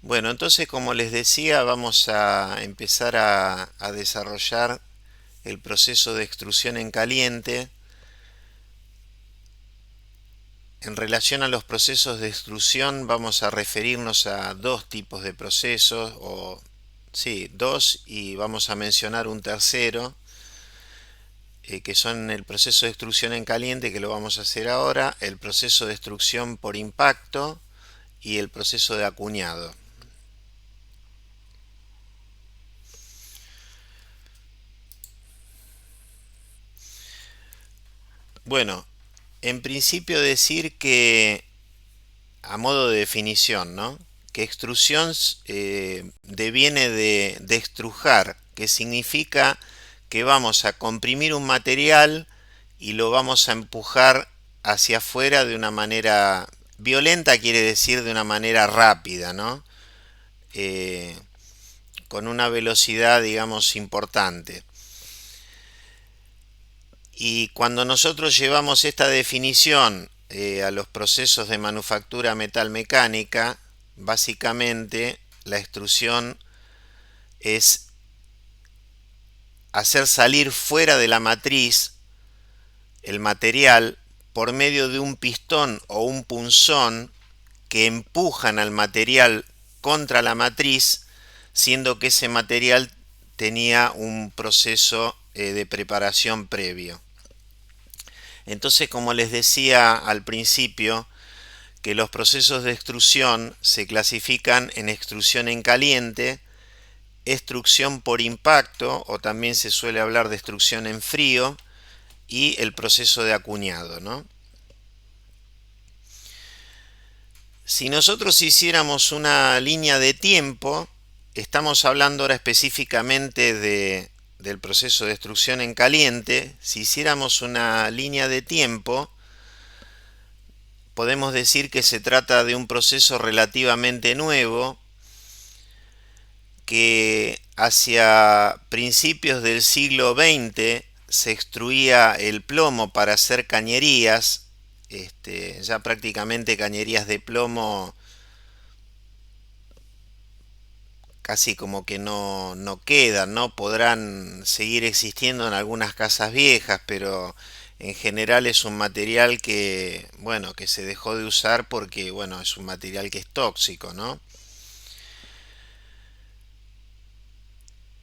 Bueno, entonces como les decía, vamos a empezar a desarrollar el proceso de extrusión en caliente. En relación a los procesos de extrusión, vamos a referirnos a dos tipos de procesos, o sí, dos, y vamos a mencionar un tercero, que son el proceso de extrusión en caliente, que lo vamos a hacer ahora, el proceso de extrusión por impacto y el proceso de acuñado. Bueno, en principio decir que, a modo de definición, ¿no? Que extrusión deviene de extrujar, que significa que vamos a comprimir un material y lo vamos a empujar hacia afuera de una manera violenta, quiere decir de una manera rápida, ¿no? Eh, con una velocidad, digamos, importante. Y cuando nosotros llevamos esta definición a los procesos de manufactura metalmecánica, básicamente la extrusión es hacer salir fuera de la matriz el material por medio de un pistón o un punzón que empujan al material contra la matriz, siendo que ese material tenía un proceso de preparación previo. Entonces, como les decía al principio, que los procesos de extrusión se clasifican en extrusión en caliente, extrusión por impacto, o también se suele hablar de extrusión en frío, y el proceso de acuñado, ¿no? Si nosotros hiciéramos una línea de tiempo, estamos hablando ahora específicamente del proceso de extrusión en caliente. Si hiciéramos una línea de tiempo, podemos decir que se trata de un proceso relativamente nuevo que hacia principios del siglo XX se extruía el plomo para hacer cañerías, ya prácticamente cañerías de plomo casi como que no quedan, ¿no? Podrán seguir existiendo en algunas casas viejas, pero en general es un material que, bueno, que se dejó de usar porque, bueno, es un material que es tóxico, ¿no?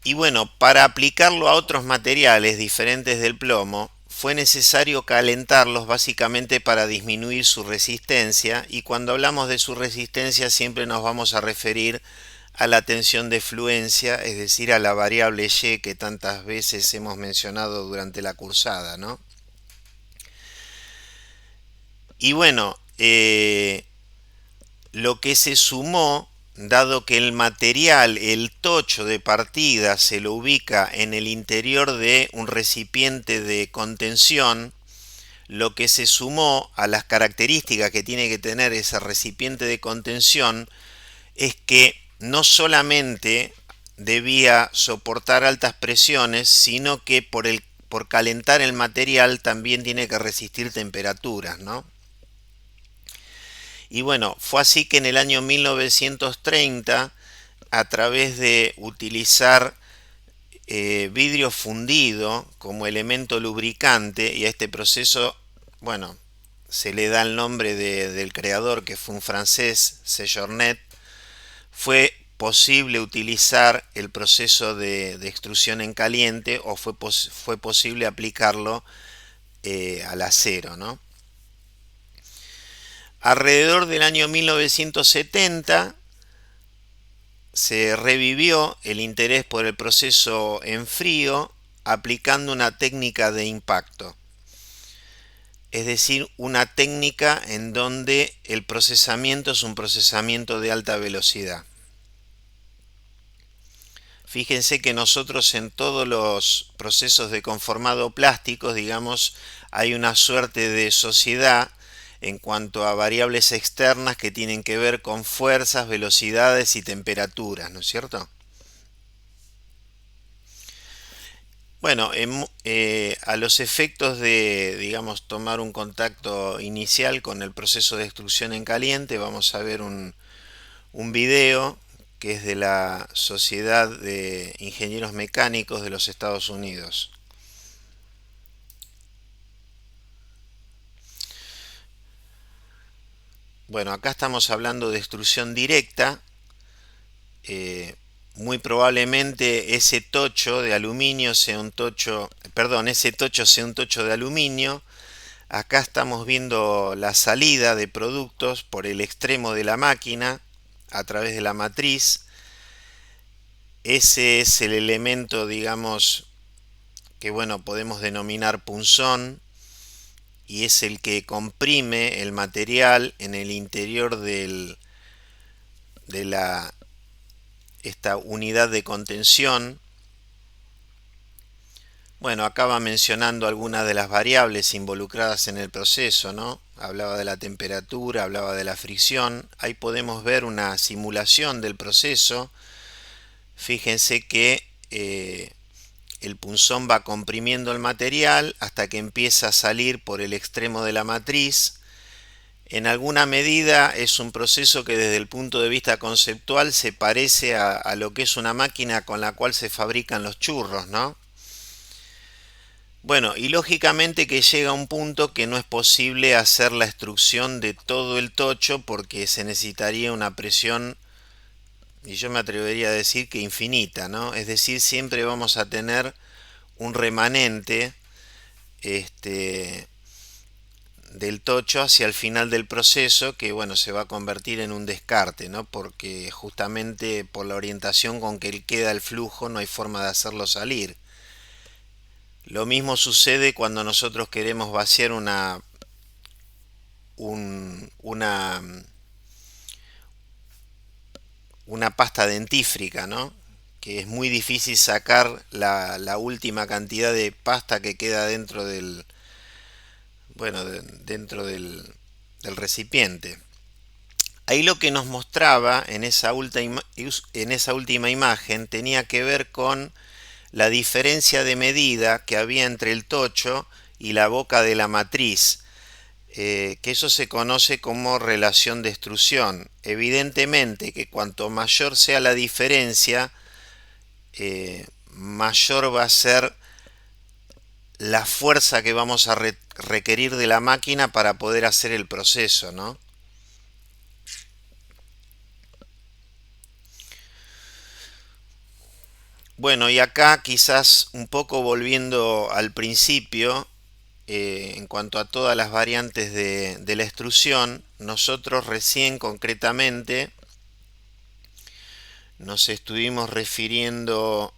Y bueno, para aplicarlo a otros materiales diferentes del plomo, fue necesario calentarlos básicamente para disminuir su resistencia, y cuando hablamos de su resistencia siempre nos vamos a referir a la tensión de fluencia, es decir, a la variable Y que tantas veces hemos mencionado durante la cursada, ¿no? Y bueno, lo que se sumó, dado que el material, el tocho de partida, se lo ubica en el interior de un recipiente de contención, lo que se sumó a las características que tiene que tener ese recipiente de contención es que no solamente debía soportar altas presiones, sino que por calentar el material también tiene que resistir temperaturas, ¿no? Y bueno, fue así que en el año 1930, a través de utilizar vidrio fundido como elemento lubricante, y a este proceso, bueno, se le da el nombre del creador, que fue un francés, Sejornet, fue posible utilizar el proceso de extrusión en caliente, o fue posible aplicarlo al acero, ¿no? Alrededor del año 1970 se revivió el interés por el proceso en frío aplicando una técnica de impacto, es decir, una técnica en donde el procesamiento es un procesamiento de alta velocidad. Fíjense que nosotros en todos los procesos de conformado plásticos, digamos, hay una suerte de sociedad en cuanto a variables externas que tienen que ver con fuerzas, velocidades y temperaturas, ¿no es cierto? Bueno, a los efectos de, digamos, tomar un contacto inicial con el proceso de extrusión en caliente, vamos a ver un video que es de la Sociedad de Ingenieros Mecánicos de los Estados Unidos. Bueno, acá estamos hablando de extrusión directa. Muy probablemente ese tocho de aluminio sea un tocho, perdón, ese tocho sea un tocho de aluminio. Acá estamos viendo la salida de productos por el extremo de la máquina a través de la matriz. Ese es el elemento, digamos, que bueno, podemos denominar punzón, y es el que comprime el material en el interior de esta unidad de contención. Bueno, acá va mencionando algunas de las variables involucradas en el proceso, ¿no? Hablaba de la temperatura, hablaba de la fricción. Ahí podemos ver una simulación del proceso. Fíjense que el punzón va comprimiendo el material hasta que empieza a salir por el extremo de la matriz. En alguna medida es un proceso que desde el punto de vista conceptual se parece a lo que es una máquina con la cual se fabrican los churros, ¿no? Bueno, y lógicamente que llega un punto que no es posible hacer la extrusión de todo el tocho porque se necesitaría una presión, y yo me atrevería a decir que infinita, ¿no? Es decir, siempre vamos a tener un remanente del tocho hacia el final del proceso que, bueno, se va a convertir en un descarte, ¿no? Porque justamente por la orientación con que queda el flujo no hay forma de hacerlo salir. Lo mismo sucede cuando nosotros queremos vaciar un- una pasta dentífrica, ¿no? Que es muy difícil sacar la última cantidad de pasta que queda dentro del, bueno, dentro del recipiente. Ahí lo que nos mostraba en en esa última imagen tenía que ver con la diferencia de medida que había entre el tocho y la boca de la matriz, que eso se conoce como relación de extrusión. Evidentemente que cuanto mayor sea la diferencia, mayor va a ser la fuerza que vamos a requerir de la máquina para poder hacer el proceso, ¿no? Bueno, y acá quizás un poco volviendo al principio, en cuanto a todas las variantes de la extrusión, nosotros recién concretamente nos estuvimos refiriendo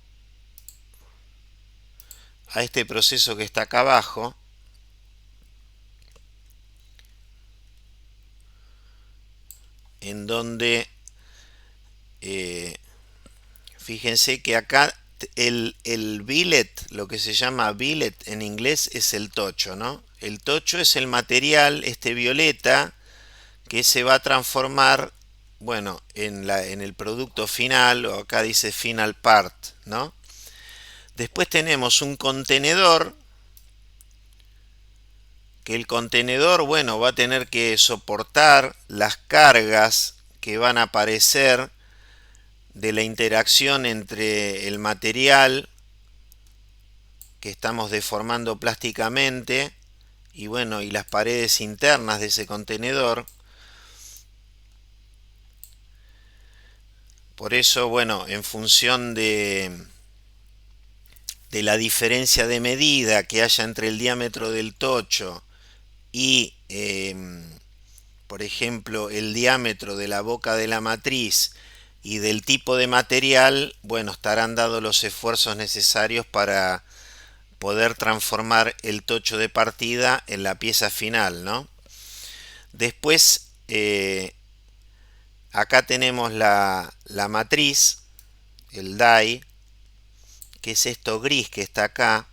a este proceso que está acá abajo, en donde eh, fíjense que acá el billet, lo que se llama billet en inglés, es el tocho, ¿no? El tocho es el material, este violeta, que se va a transformar, bueno, en el producto final, o acá dice final part, ¿no? Después tenemos un contenedor, que el contenedor, bueno, va a tener que soportar las cargas que van a aparecer de la interacción entre el material que estamos deformando plásticamente y bueno, y las paredes internas de ese contenedor. Por eso, bueno, en función de la diferencia de medida que haya entre el diámetro del tocho y, por ejemplo, el diámetro de la boca de la matriz y del tipo de material, bueno, estarán dados los esfuerzos necesarios para poder transformar el tocho de partida en la pieza final, ¿no? Después, acá tenemos la matriz, el die, que es esto gris que está acá.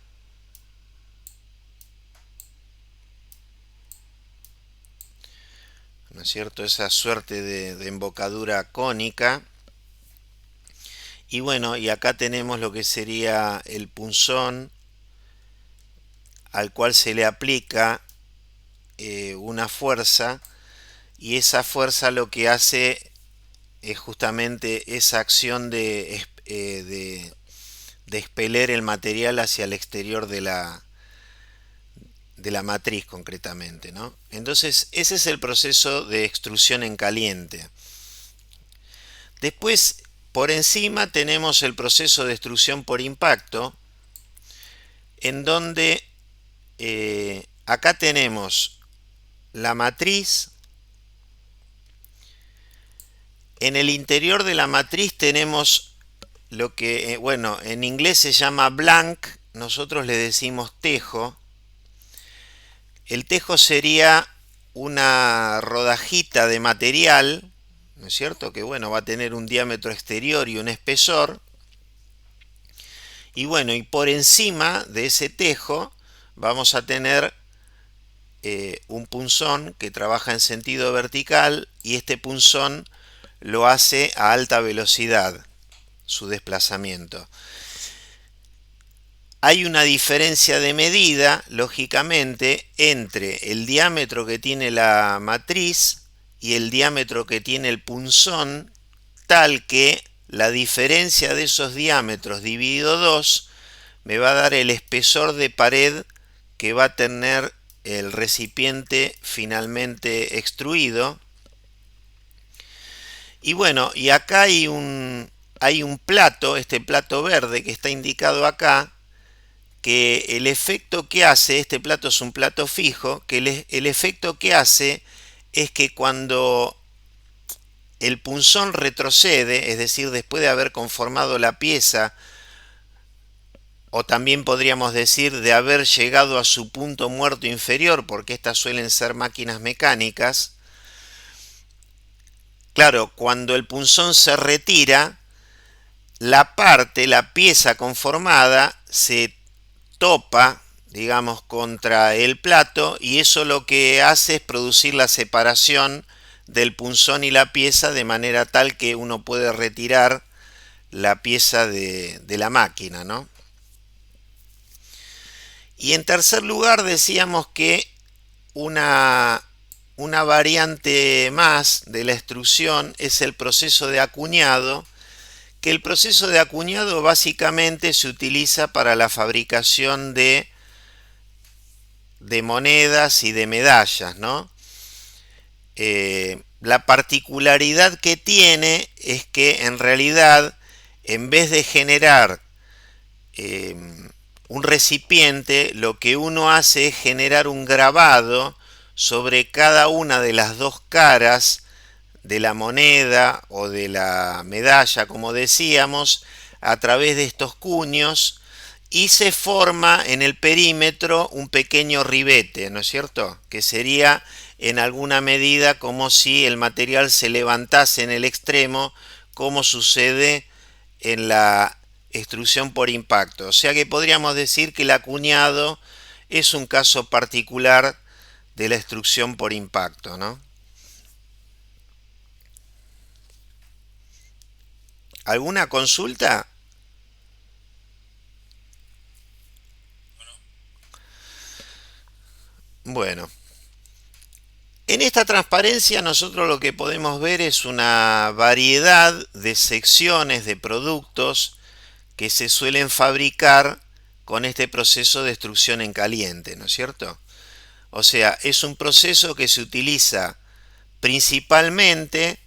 ¿No es cierto? Esa suerte de embocadura cónica. Y bueno, y acá tenemos lo que sería el punzón al cual se le aplica una fuerza, y esa fuerza lo que hace es justamente esa acción de expeler el material hacia el exterior de la matriz concretamente, ¿no? Entonces, ese es el proceso de extrusión en caliente. Después, por encima tenemos el proceso de extrusión por impacto, en donde acá tenemos la matriz. En el interior de la matriz tenemos lo que, bueno, en inglés se llama blank, nosotros le decimos tejo. El tejo sería una rodajita de material, ¿no es cierto? Que bueno, va a tener un diámetro exterior y un espesor. Y bueno, y por encima de ese tejo vamos a tener un punzón que trabaja en sentido vertical, y este punzón lo hace a alta velocidad, su desplazamiento. Hay una diferencia de medida, lógicamente, entre el diámetro que tiene la matriz y el diámetro que tiene el punzón, tal que la diferencia de esos diámetros dividido 2 me va a dar el espesor de pared que va a tener el recipiente finalmente extruido. Y bueno, y acá hay un plato, este plato verde que está indicado acá, que el efecto que hace, este plato es un plato fijo, que el efecto que hace es que cuando el punzón retrocede, es decir, después de haber conformado la pieza, o también podríamos decir de haber llegado a su punto muerto inferior, porque estas suelen ser máquinas mecánicas, claro, cuando el punzón se retira, la pieza conformada se topa, digamos, contra el plato, y eso lo que hace es producir la separación del punzón y la pieza de manera tal que uno puede retirar la pieza de la máquina, ¿no? Y en tercer lugar decíamos que una variante más de la extrusión es el proceso de acuñado, que el proceso de acuñado básicamente se utiliza para la fabricación de monedas y de medallas, ¿no? La particularidad que tiene es que en realidad, en vez de generar un recipiente, lo que uno hace es generar un grabado sobre cada una de las dos caras de la moneda o de la medalla, como decíamos, a través de estos cuños, y se forma en el perímetro un pequeño ribete, ¿no es cierto? Que sería en alguna medida como si el material se levantase en el extremo, como sucede en la extrusión por impacto. O sea que podríamos decir que el acuñado es un caso particular de la extrusión por impacto, ¿no? ¿Alguna consulta? Bueno, en esta transparencia nosotros lo que podemos ver es una variedad de secciones de productos que se suelen fabricar con este proceso de extrusión en caliente, ¿no es cierto? O sea, es un proceso que se utiliza principalmente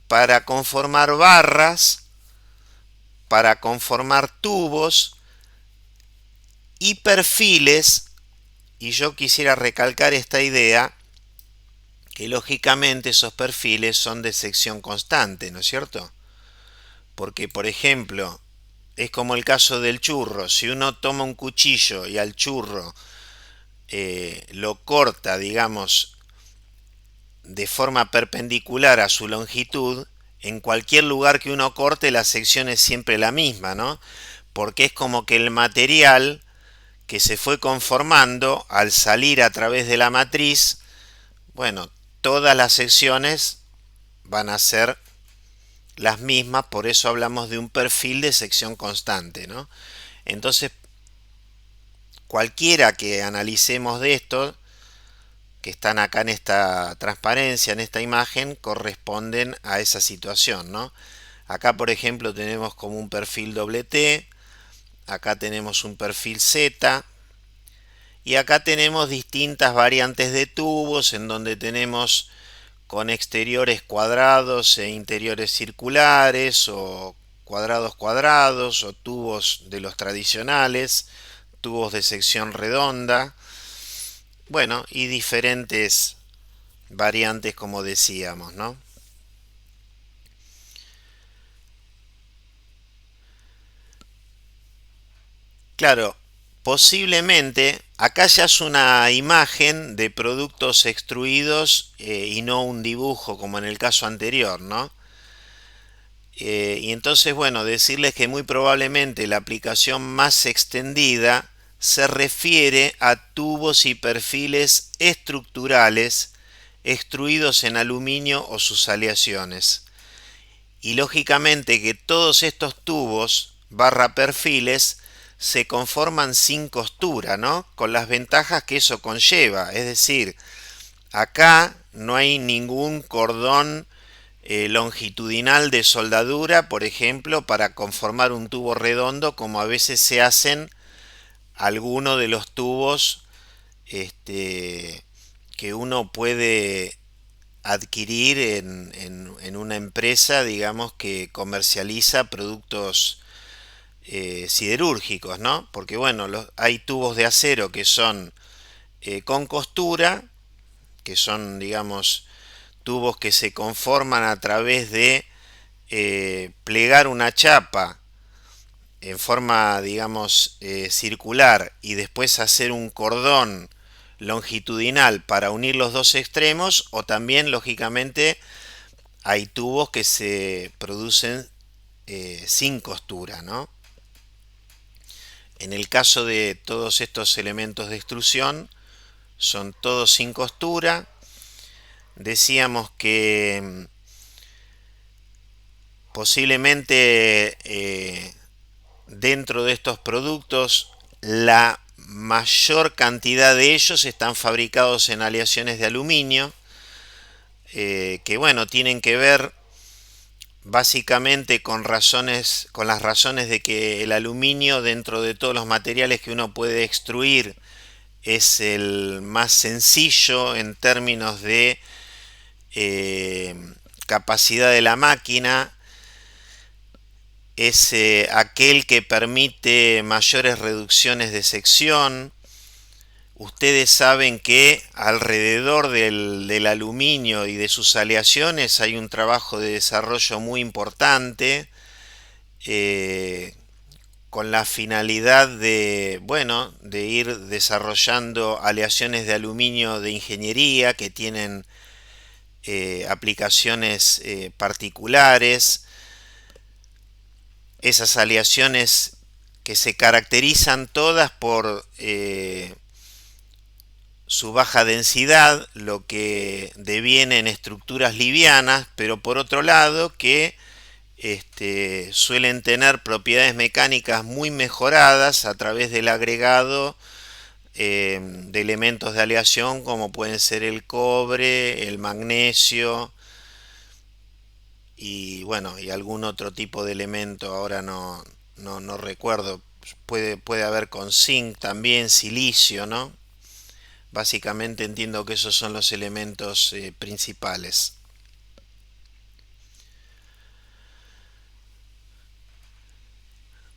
para conformar barras, para conformar tubos y perfiles, y yo quisiera recalcar esta idea, que lógicamente esos perfiles son de sección constante, ¿no es cierto? Porque, por ejemplo, es como el caso del churro. Si uno toma un cuchillo y al churro lo corta, digamos, de forma perpendicular a su longitud, en cualquier lugar que uno corte la sección es siempre la misma, ¿no? Porque es como que el material que se fue conformando al salir a través de la matriz, bueno, todas las secciones van a ser las mismas, por eso hablamos de un perfil de sección constante, ¿no? Entonces, cualquiera que analicemos de esto, que están acá en esta transparencia, en esta imagen, corresponden a esa situación, ¿no? Acá, por ejemplo, tenemos como un perfil doble T, acá tenemos un perfil Z, y acá tenemos distintas variantes de tubos en donde tenemos con exteriores cuadrados e interiores circulares o cuadrados cuadrados o tubos de los tradicionales, tubos de sección redonda, bueno, y diferentes variantes como decíamos, ¿no? Claro, posiblemente acá ya es una imagen de productos extruidos y no un dibujo como en el caso anterior, ¿no? Y entonces, bueno, decirles que muy probablemente la aplicación más extendida se refiere a tubos y perfiles estructurales extruidos en aluminio o sus aleaciones. Y lógicamente que todos estos tubos barra perfiles se conforman sin costura, ¿no? Con las ventajas que eso conlleva. Es decir, acá no hay ningún cordón longitudinal de soldadura, por ejemplo, para conformar un tubo redondo, como a veces se hacen algunos de los tubos que uno puede adquirir en una empresa, digamos, que comercializa productos siderúrgicos, ¿no? Porque, bueno, hay tubos de acero que son con costura, que son, digamos, tubos que se conforman a través de plegar una chapa en forma, digamos, circular y después hacer un cordón longitudinal para unir los dos extremos, o también, lógicamente, hay tubos que se producen sin costura, ¿no? En el caso de todos estos elementos de extrusión, son todos sin costura. Decíamos que posiblemente dentro de estos productos la mayor cantidad de ellos están fabricados en aleaciones de aluminio, que bueno, tienen que ver básicamente con las razones de que el aluminio, dentro de todos los materiales que uno puede extruir, es el más sencillo en términos de capacidad de la máquina, es aquel que permite mayores reducciones de sección. Ustedes saben que alrededor del aluminio y de sus aleaciones hay un trabajo de desarrollo muy importante, eh, con la finalidad de, bueno, de ir desarrollando aleaciones de aluminio de ingeniería que tienen aplicaciones particulares. Esas aleaciones que se caracterizan todas por su baja densidad, lo que deviene en estructuras livianas, pero por otro lado que suelen tener propiedades mecánicas muy mejoradas a través del agregado de elementos de aleación como pueden ser el cobre, el magnesio y bueno, y algún otro tipo de elemento, ahora no recuerdo, puede haber con zinc también, silicio, ¿no? Básicamente entiendo que esos son los elementos principales.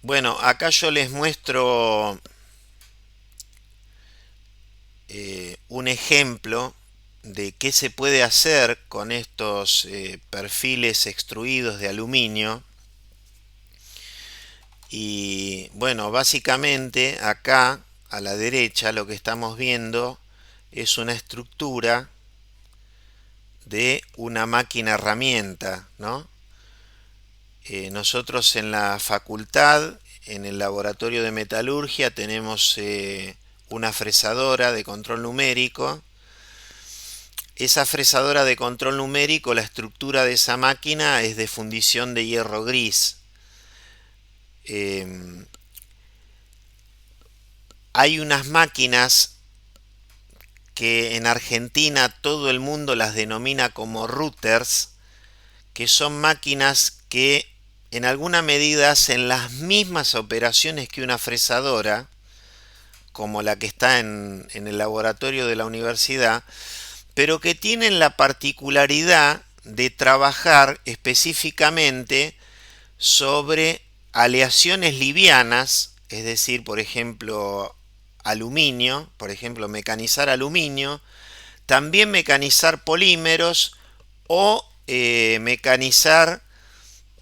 Bueno, acá yo les muestro un ejemplo de qué se puede hacer con estos perfiles extruidos de aluminio. Y bueno, básicamente acá a la derecha lo que estamos viendo es una estructura de una máquina herramienta, ¿no? Nosotros en la facultad, en el laboratorio de metalurgia, tenemos una fresadora de control numérico. Esa fresadora de control numérico, la estructura de esa máquina es de fundición de hierro gris. Hay unas máquinas que en Argentina todo el mundo las denomina como routers, que son máquinas que en alguna medida hacen las mismas operaciones que una fresadora, como la que está en el laboratorio de la universidad, pero que tienen la particularidad de trabajar específicamente sobre aleaciones livianas, es decir, por ejemplo, aluminio, por ejemplo, mecanizar aluminio, también mecanizar polímeros o mecanizar,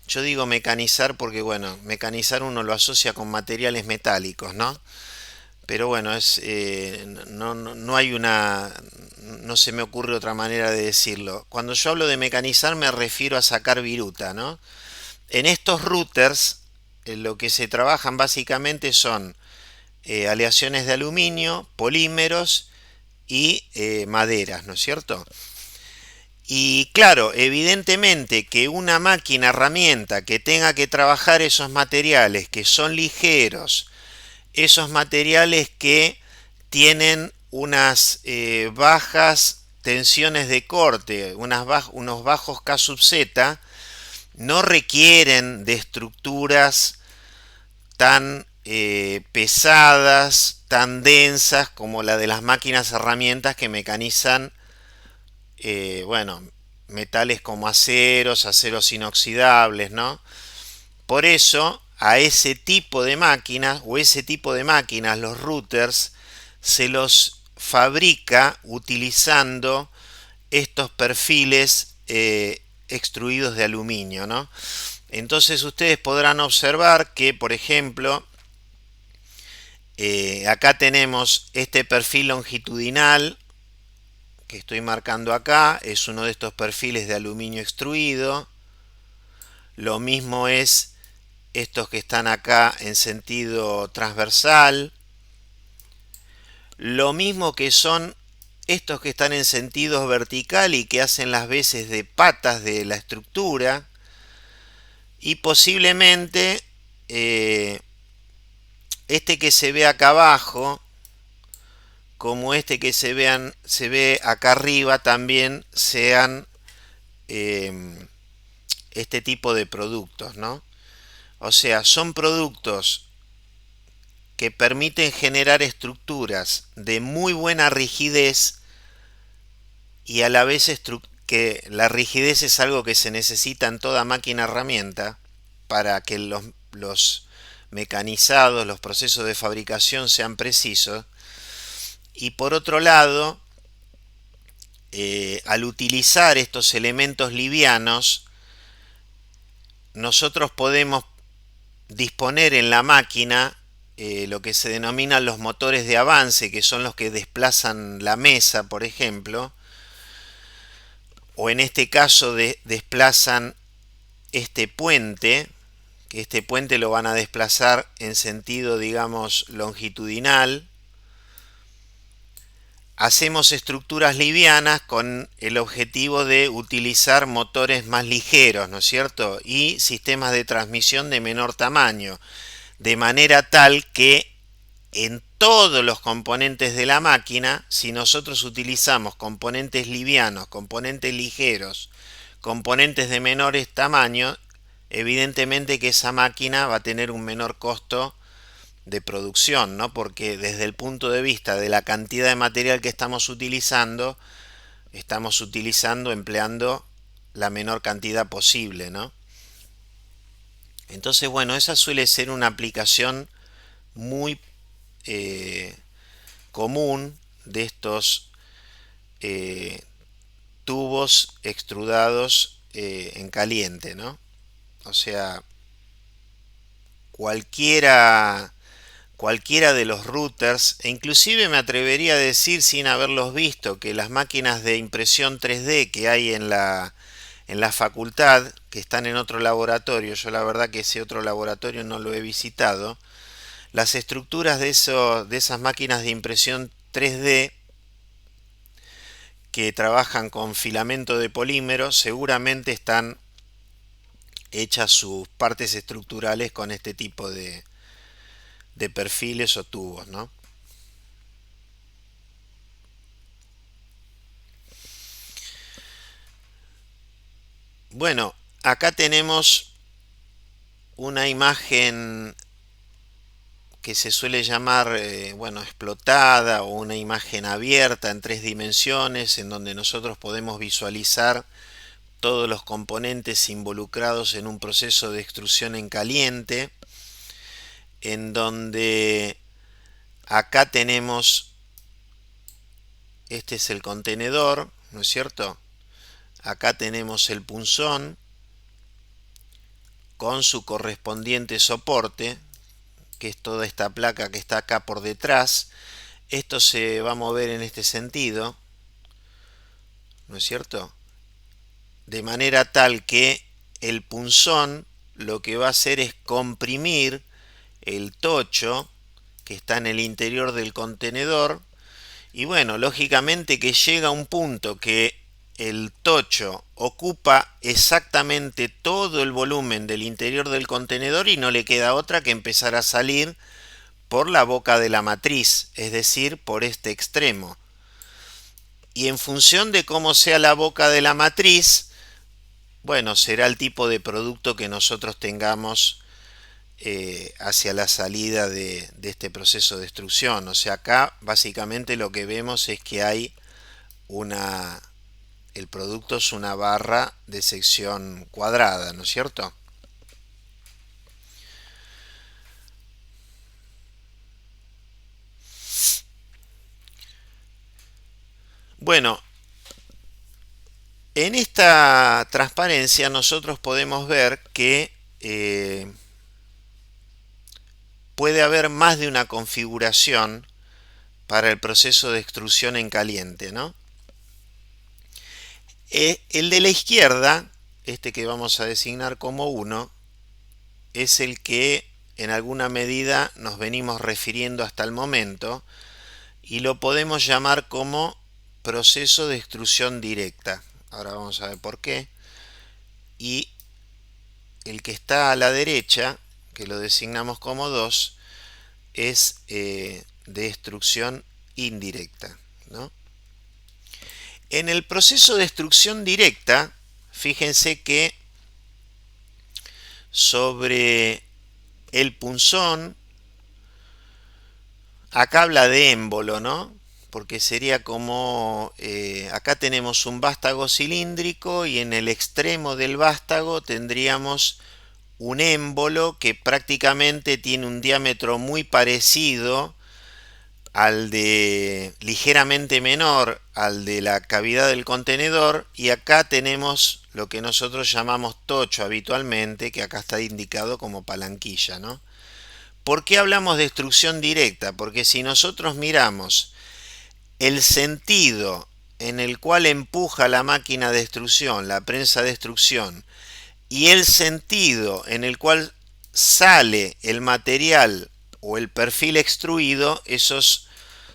yo digo mecanizar porque bueno, mecanizar uno lo asocia con materiales metálicos, ¿no? Pero bueno, no hay una, no se me ocurre otra manera de decirlo. Cuando yo hablo de mecanizar me refiero a sacar viruta, ¿no? En estos routers lo que se trabajan básicamente son aleaciones de aluminio, polímeros y maderas, ¿no es cierto? Y claro, evidentemente que una máquina herramienta que tenga que trabajar esos materiales que son ligeros, esos materiales que tienen unas bajas tensiones de corte, unos bajos K sub Z, no requieren de estructuras tan pesadas, tan densas como la de las máquinas herramientas que mecanizan, bueno, metales como aceros inoxidables, ¿no? Por eso, a ese tipo de máquinas, o ese tipo de máquinas, los routers, se los fabrica utilizando estos perfiles extruidos de aluminio, ¿no? Entonces ustedes podrán observar que, por ejemplo, acá tenemos este perfil longitudinal que estoy marcando acá, es uno de estos perfiles de aluminio extruido. Lo mismo es estos que están acá en sentido transversal. Lo mismo que son estos que están en sentido vertical y que hacen las veces de patas de la estructura. Y posiblemente este que se ve acá abajo, como este que se ve acá arriba, también sean este tipo de productos, ¿no? O sea, son productos que permiten generar estructuras de muy buena rigidez y a la vez que la rigidez es algo que se necesita en toda máquina herramienta para que los mecanizados, los procesos de fabricación sean precisos. Y por otro lado, al utilizar estos elementos livianos, nosotros podemos disponer en la máquina lo que se denominan los motores de avance, que son los que desplazan la mesa, por ejemplo, o en este caso desplazan este puente, que este puente lo van a desplazar en sentido, digamos, longitudinal. Hacemos estructuras livianas con el objetivo de utilizar motores más ligeros, ¿no es cierto? Y sistemas de transmisión de menor tamaño, de manera tal que en todos los componentes de la máquina, si nosotros utilizamos componentes livianos, componentes ligeros, componentes de menores tamaños, evidentemente que esa máquina va a tener un menor costo de producción, ¿no? Porque desde el punto de vista de la cantidad de material que estamos utilizando empleando la menor cantidad posible, ¿no? Entonces, bueno, esa suele ser una aplicación muy común de estos eh, tubos extrudados en caliente, ¿no? O sea, cualquiera de los routers, e inclusive me atrevería a decir sin haberlos visto, que las máquinas de impresión 3D que hay en la facultad, que están en otro laboratorio, yo la verdad que ese otro laboratorio no lo he visitado, las estructuras de esas máquinas de impresión 3D que trabajan con filamento de polímero seguramente están hechas sus partes estructurales con este tipo de perfiles o tubos, ¿no? Bueno, acá tenemos una imagen que se suele llamar, bueno, explotada, o una imagen abierta en 3 dimensiones, en donde nosotros podemos visualizar todos los componentes involucrados en un proceso de extrusión en caliente, en donde acá tenemos, este es el contenedor, ¿no es cierto? Acá tenemos el punzón con su correspondiente soporte, que es toda esta placa que está acá por detrás. Esto se va a mover en este sentido, ¿no es cierto? De manera tal que el punzón lo que va a hacer es comprimir el tocho que está en el interior del contenedor. Y bueno, lógicamente que llega un punto que el tocho ocupa exactamente todo el volumen del interior del contenedor y no le queda otra que empezar a salir por la boca de la matriz, es decir, por este extremo. Y en función de cómo sea la boca de la matriz, bueno, será el tipo de producto que nosotros tengamos hacia la salida de este proceso de extrusión. O sea, acá básicamente lo que vemos es que hay el producto es una barra de sección cuadrada, ¿no es cierto? Bueno, en esta transparencia nosotros podemos ver que puede haber más de una configuración para el proceso de extrusión en caliente, ¿no? El de la izquierda, este que vamos a designar como 1, es el que en alguna medida nos venimos refiriendo hasta el momento y lo podemos llamar como proceso de extrusión directa. Ahora vamos a ver por qué. Y el que está a la derecha, que lo designamos como 2, es de extrusión indirecta, ¿no? En el proceso de extrusión directa, fíjense que sobre el punzón, acá habla de émbolo, ¿no? Porque sería como, acá tenemos un vástago cilíndrico y en el extremo del vástago tendríamos un émbolo que prácticamente tiene un diámetro muy parecido al de, ligeramente menor al de la cavidad del contenedor, y acá tenemos lo que nosotros llamamos tocho habitualmente, que acá está indicado como palanquilla, ¿no? ¿Por qué hablamos de extrusión directa? Porque si nosotros miramos el sentido en el cual empuja la máquina de extrusión, la prensa de extrusión, y el sentido en el cual sale el material o el perfil extruido, esos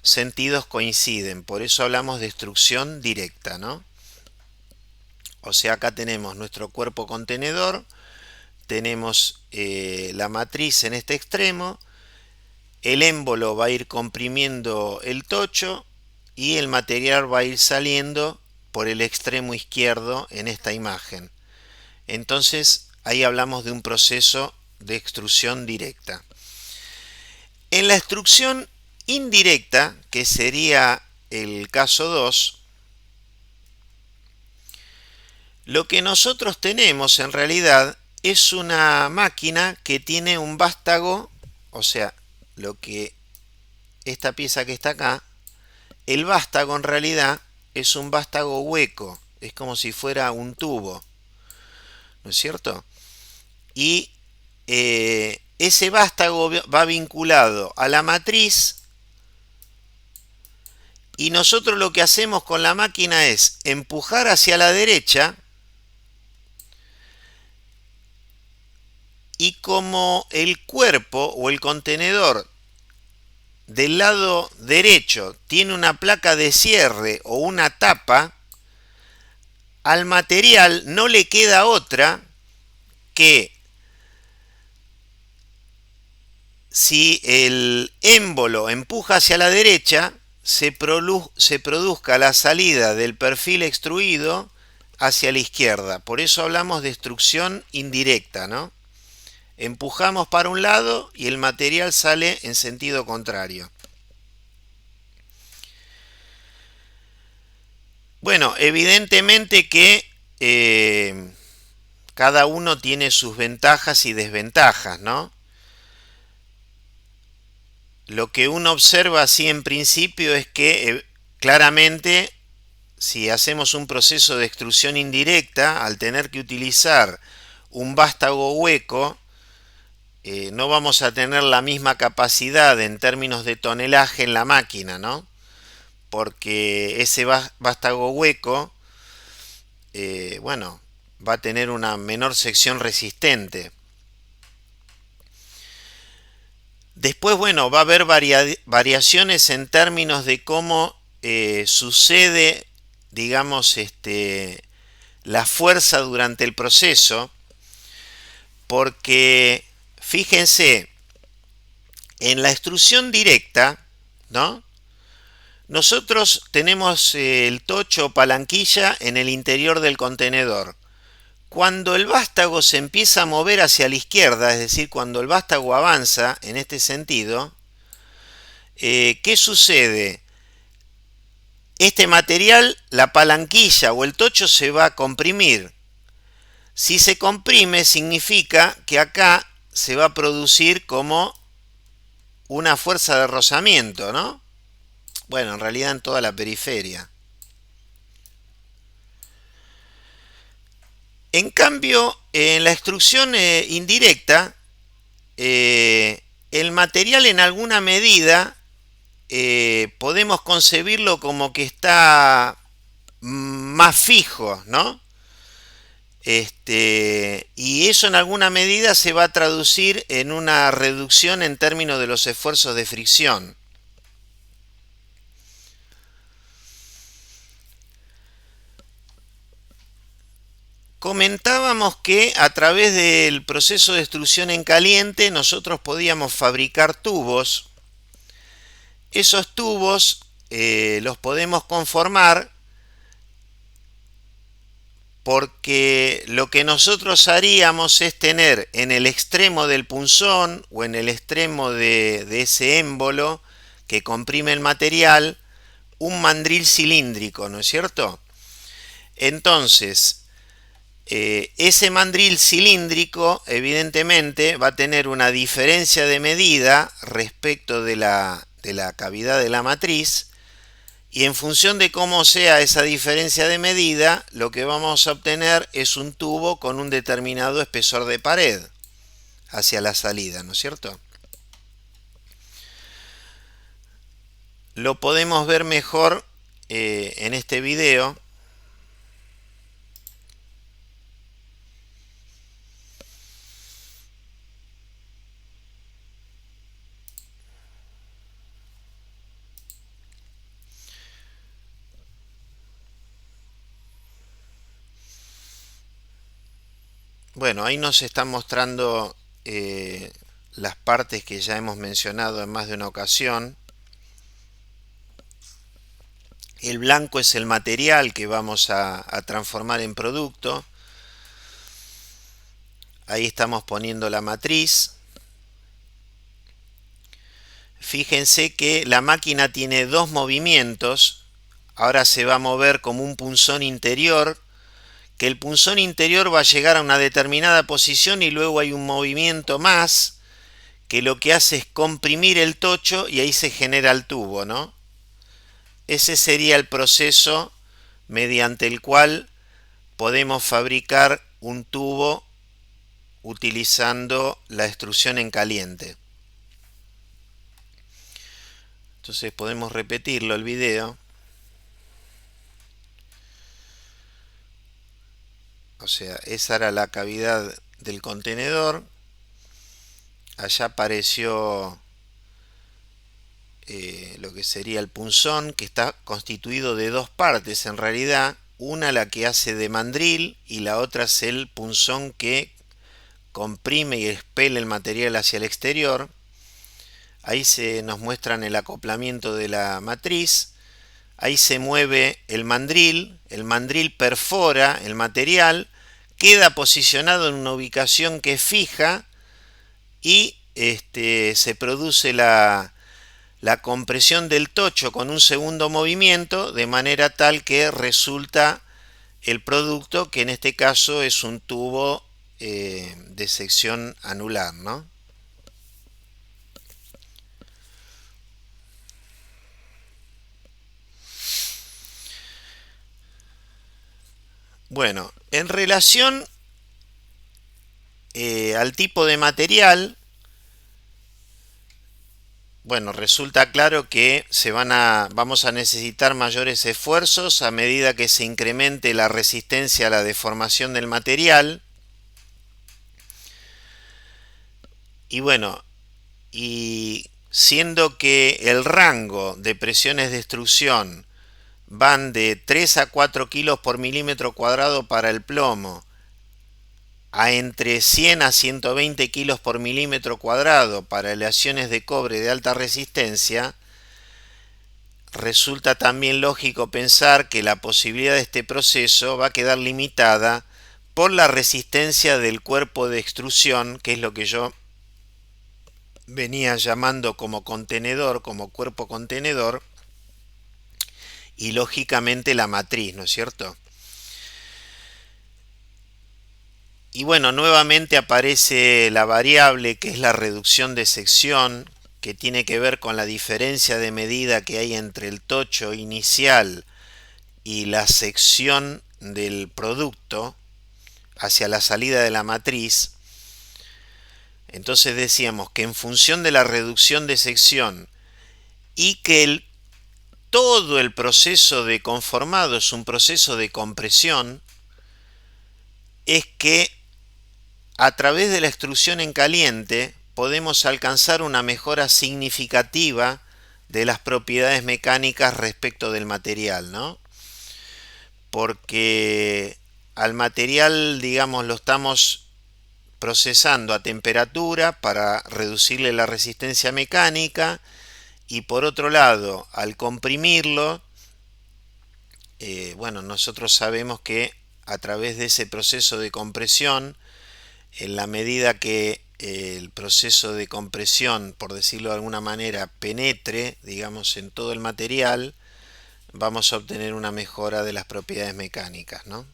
sentidos coinciden. Por eso hablamos de extrusión directa, ¿no? O sea, acá tenemos nuestro cuerpo contenedor, tenemos la matriz en este extremo, el émbolo va a ir comprimiendo el tocho y el material va a ir saliendo por el extremo izquierdo en esta imagen. Entonces, ahí hablamos de un proceso de extrusión directa. En la extrusión indirecta, que sería el caso 2, lo que nosotros tenemos en realidad es una máquina que tiene un vástago, o sea, esta pieza que está acá, el vástago en realidad es un vástago hueco, es como si fuera un tubo, ¿no es cierto? Y ese vástago va vinculado a la matriz, y nosotros lo que hacemos con la máquina es empujar hacia la derecha, y como el cuerpo o el contenedor del lado derecho tiene una placa de cierre o una tapa, al material no le queda otra que, si el émbolo empuja hacia la derecha, se produzca la salida del perfil extruido hacia la izquierda. Por eso hablamos de extrusión indirecta, ¿no? Empujamos para un lado y el material sale en sentido contrario. Bueno, evidentemente que cada uno tiene sus ventajas y desventajas, ¿no? Lo que uno observa así en principio es que claramente si hacemos un proceso de extrusión indirecta, al tener que utilizar un vástago hueco, no vamos a tener la misma capacidad en términos de tonelaje en la máquina, ¿no? Porque ese vástago hueco, bueno, va a tener una menor sección resistente. Después, bueno, va a haber variaciones en términos de cómo sucede, digamos, la fuerza durante el proceso, porque fíjense, en la extrusión directa, ¿no? Nosotros tenemos el tocho o palanquilla en el interior del contenedor. Cuando el vástago se empieza a mover hacia la izquierda, es decir, cuando el vástago avanza en este sentido, ¿qué sucede? Este material, la palanquilla o el tocho se va a comprimir. Si se comprime, significa que acá se va a producir como una fuerza de rozamiento, ¿no? Bueno, en realidad en toda la periferia. En cambio, en la extrusión indirecta, el material en alguna medida podemos concebirlo como que está más fijo, ¿no? Y eso en alguna medida se va a traducir en una reducción en términos de los esfuerzos de fricción. Comentábamos que a través del proceso de extrusión en caliente nosotros podíamos fabricar tubos. Esos tubos los podemos conformar porque lo que nosotros haríamos es tener en el extremo del punzón o en el extremo de ese émbolo que comprime el material un mandril cilíndrico, ¿no es cierto? Entonces, ese mandril cilíndrico evidentemente va a tener una diferencia de medida respecto de la cavidad de la matriz, y en función de cómo sea esa diferencia de medida, lo que vamos a obtener es un tubo con un determinado espesor de pared hacia la salida, ¿no es cierto? Lo podemos ver mejor en este video. Bueno, ahí nos están mostrando las partes que ya hemos mencionado en más de una ocasión. El blanco es el material que vamos a transformar en producto. Ahí estamos poniendo la matriz. Fíjense que la máquina tiene dos movimientos. Ahora se va a mover como un punzón interior, que el punzón interior va a llegar a una determinada posición y luego hay un movimiento más que lo que hace es comprimir el tocho y ahí se genera el tubo, ¿no? Ese sería el proceso mediante el cual podemos fabricar un tubo utilizando la extrusión en caliente. Entonces podemos repetirlo el video. O sea, esa era la cavidad del contenedor. Allá apareció lo que sería el punzón, que está constituido de dos partes en realidad. Una la que hace de mandril y la otra es el punzón que comprime y expele el material hacia el exterior. Ahí se nos muestran el acoplamiento de la matriz. ahí se mueve el mandril perfora el material, queda posicionado en una ubicación que es fija y se produce la compresión del tocho con un segundo movimiento, de manera tal que resulta el producto, que en este caso es un tubo de sección anular, ¿no? Bueno, en relación al tipo de material, bueno, resulta claro que vamos a necesitar mayores esfuerzos a medida que se incremente la resistencia a la deformación del material. Y bueno, y siendo que el rango de presiones de extrusión van de 3 a 4 kilos por milímetro cuadrado para el plomo, a entre 100 a 120 kilos por milímetro cuadrado para aleaciones de cobre de alta resistencia, resulta también lógico pensar que la posibilidad de este proceso va a quedar limitada por la resistencia del cuerpo de extrusión, que es lo que yo venía llamando como contenedor, como cuerpo contenedor, y lógicamente la matriz, ¿no es cierto? Y bueno, nuevamente aparece la variable que es la reducción de sección, que tiene que ver con la diferencia de medida que hay entre el tocho inicial y la sección del producto hacia la salida de la matriz. Entonces decíamos que en función de la reducción de sección y que todo el proceso de conformado es un proceso de compresión, es que a través de la extrusión en caliente podemos alcanzar una mejora significativa de las propiedades mecánicas respecto del material, ¿no? Porque al material, digamos, lo estamos procesando a temperatura para reducirle la resistencia mecánica, y por otro lado, al comprimirlo, bueno, nosotros sabemos que a través de ese proceso de compresión, en la medida que el proceso de compresión, por decirlo de alguna manera, penetre, digamos, en todo el material, vamos a obtener una mejora de las propiedades mecánicas, ¿no?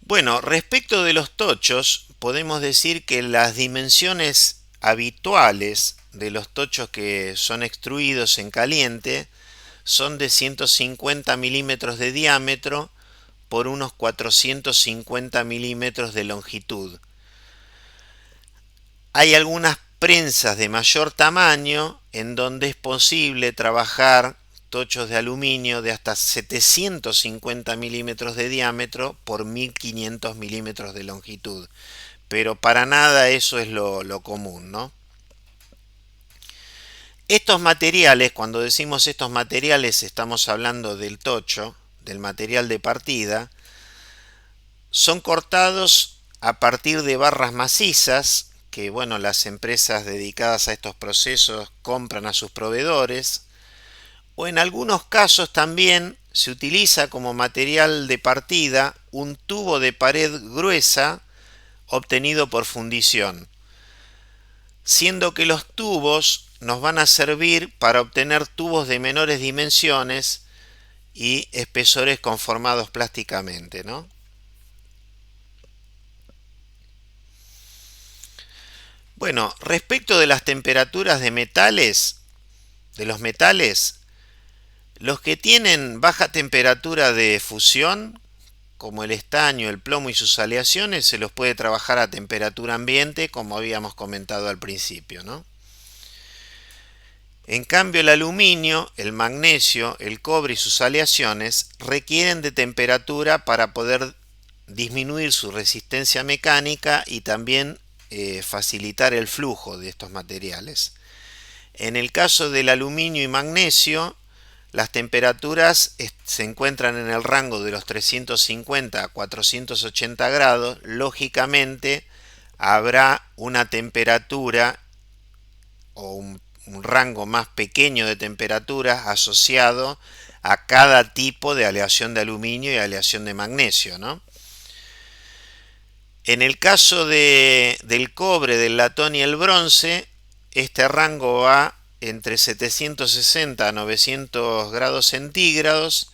Bueno, respecto de los tochos, podemos decir que las dimensiones habituales de los tochos que son extruidos en caliente son de 150 milímetros de diámetro por unos 450 milímetros de longitud. Hay algunas prensas de mayor tamaño en donde es posible trabajar tochos de aluminio de hasta 750 milímetros de diámetro por 1500 milímetros de longitud, pero para nada eso es lo común, ¿no? Estos materiales, cuando decimos estos materiales, estamos hablando del tocho, del material de partida, son cortados a partir de barras macizas que, bueno, las empresas dedicadas a estos procesos compran a sus proveedores, o en algunos casos también se utiliza como material de partida un tubo de pared gruesa obtenido por fundición, siendo que los tubos nos van a servir para obtener tubos de menores dimensiones y espesores conformados plásticamente, ¿no? Bueno, respecto de las temperaturas de los metales, los que tienen baja temperatura de fusión, como el estaño, el plomo y sus aleaciones, se los puede trabajar a temperatura ambiente, como habíamos comentado al principio, ¿no? En cambio, el aluminio, el magnesio, el cobre y sus aleaciones requieren de temperatura para poder disminuir su resistencia mecánica y también facilitar el flujo de estos materiales. En el caso del aluminio y magnesio, las temperaturas se encuentran en el rango de los 350 a 480 grados. Lógicamente, habrá una temperatura o un rango más pequeño de temperaturas asociado a cada tipo de aleación de aluminio y aleación de magnesio, ¿no? En el caso del cobre, del latón y el bronce, este rango va entre 760 a 900 grados centígrados,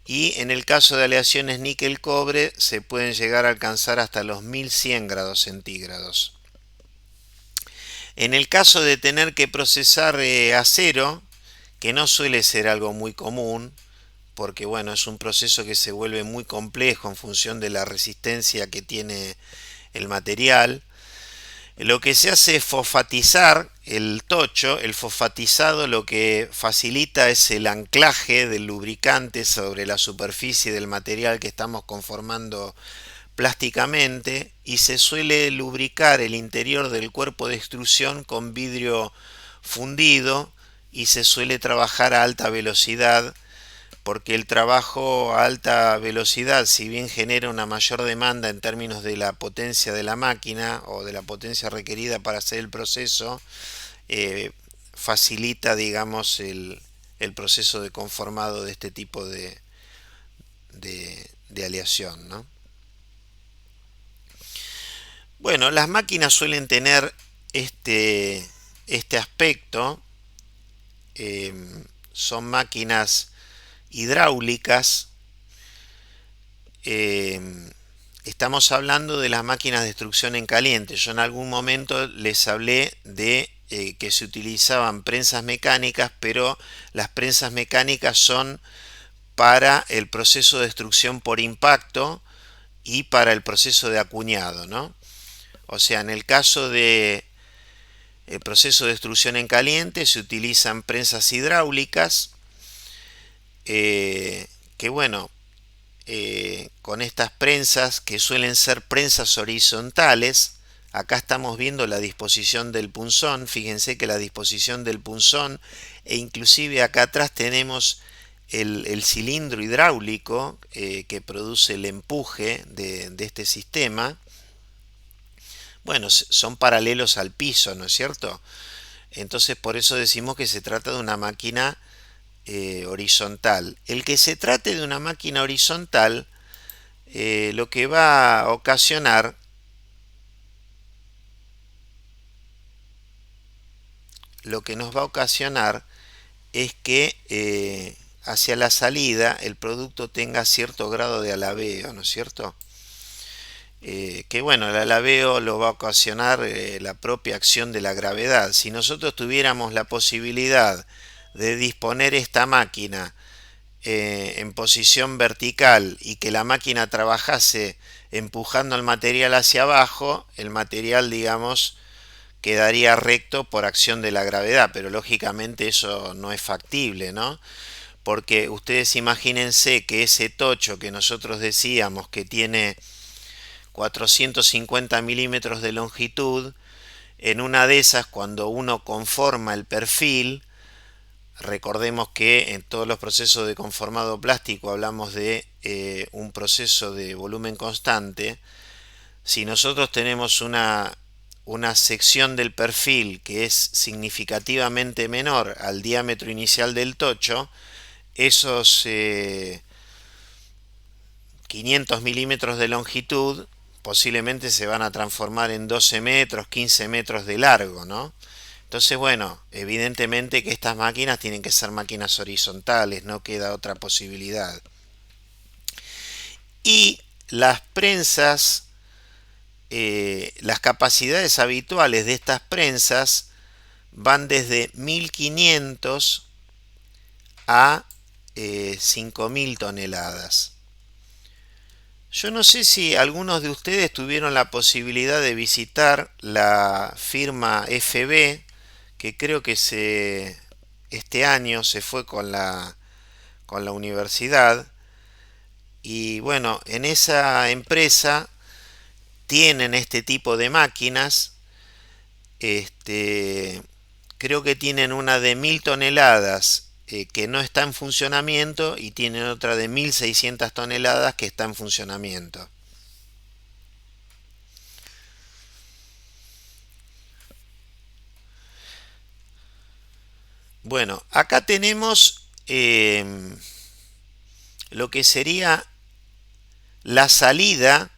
y en el caso de aleaciones níquel-cobre se pueden llegar a alcanzar hasta los 1100 grados centígrados. En el caso de tener que procesar acero, que no suele ser algo muy común, porque bueno, es un proceso que se vuelve muy complejo en función de la resistencia que tiene el material, lo que se hace es fosfatizar el tocho. El fosfatizado lo que facilita es el anclaje del lubricante sobre la superficie del material que estamos conformando plásticamente, y se suele lubricar el interior del cuerpo de extrusión con vidrio fundido, y se suele trabajar a alta velocidad, porque el trabajo a alta velocidad, si bien genera una mayor demanda en términos de la potencia de la máquina o de la potencia requerida para hacer el proceso, facilita, digamos, el proceso de conformado de este tipo de aleación, ¿no? Bueno, las máquinas suelen tener este aspecto. Son máquinas hidráulicas. eh, Estamos hablando de las máquinas de extrusión en caliente. Yo en algún momento les hablé de que se utilizaban prensas mecánicas, pero las prensas mecánicas son para el proceso de extrusión por impacto y para el proceso de acuñado, ¿no? O sea, en el caso de el proceso de extrusión en caliente se utilizan prensas hidráulicas, que bueno, con estas prensas, que suelen ser prensas horizontales. Acá estamos viendo la disposición del punzón. Fíjense que la disposición del punzón, e inclusive acá atrás tenemos el cilindro hidráulico que produce el empuje de este sistema. Bueno, son paralelos al piso, ¿no es cierto? Entonces por eso decimos que se trata de una máquina horizontal. El que se trate de una máquina horizontal, lo que va a ocasionar lo que nos va a ocasionar es que hacia la salida el producto tenga cierto grado de alabeo, ¿no es cierto? Que bueno, el alabeo lo va a ocasionar la propia acción de la gravedad. Si nosotros tuviéramos la posibilidad de disponer esta máquina en posición vertical y que la máquina trabajase empujando el material hacia abajo, el material, digamos, quedaría recto por acción de la gravedad, pero lógicamente eso no es factible, ¿no? Porque ustedes imagínense que ese tocho que nosotros decíamos que tiene 450 milímetros de longitud, en una de esas, cuando uno conforma el perfil, recordemos que en todos los procesos de conformado plástico hablamos de un proceso de volumen constante. Si nosotros tenemos una sección del perfil que es significativamente menor al diámetro inicial del tocho, esos 500 milímetros de longitud posiblemente se van a transformar en 12 metros, 15 metros de largo, ¿no? Entonces, bueno, evidentemente que estas máquinas tienen que ser máquinas horizontales, no queda otra posibilidad. Y las prensas, las capacidades habituales de estas prensas van desde 1500 a 5000 toneladas. Yo no sé si algunos de ustedes tuvieron la posibilidad de visitar la firma FB, que creo que este año se fue con la universidad. Y bueno, en esa empresa tienen este tipo de máquinas. Creo que tienen una de 1000 toneladas que no está en funcionamiento, y tienen otra de 1600 toneladas que está en funcionamiento. Bueno, acá tenemos lo que sería la salida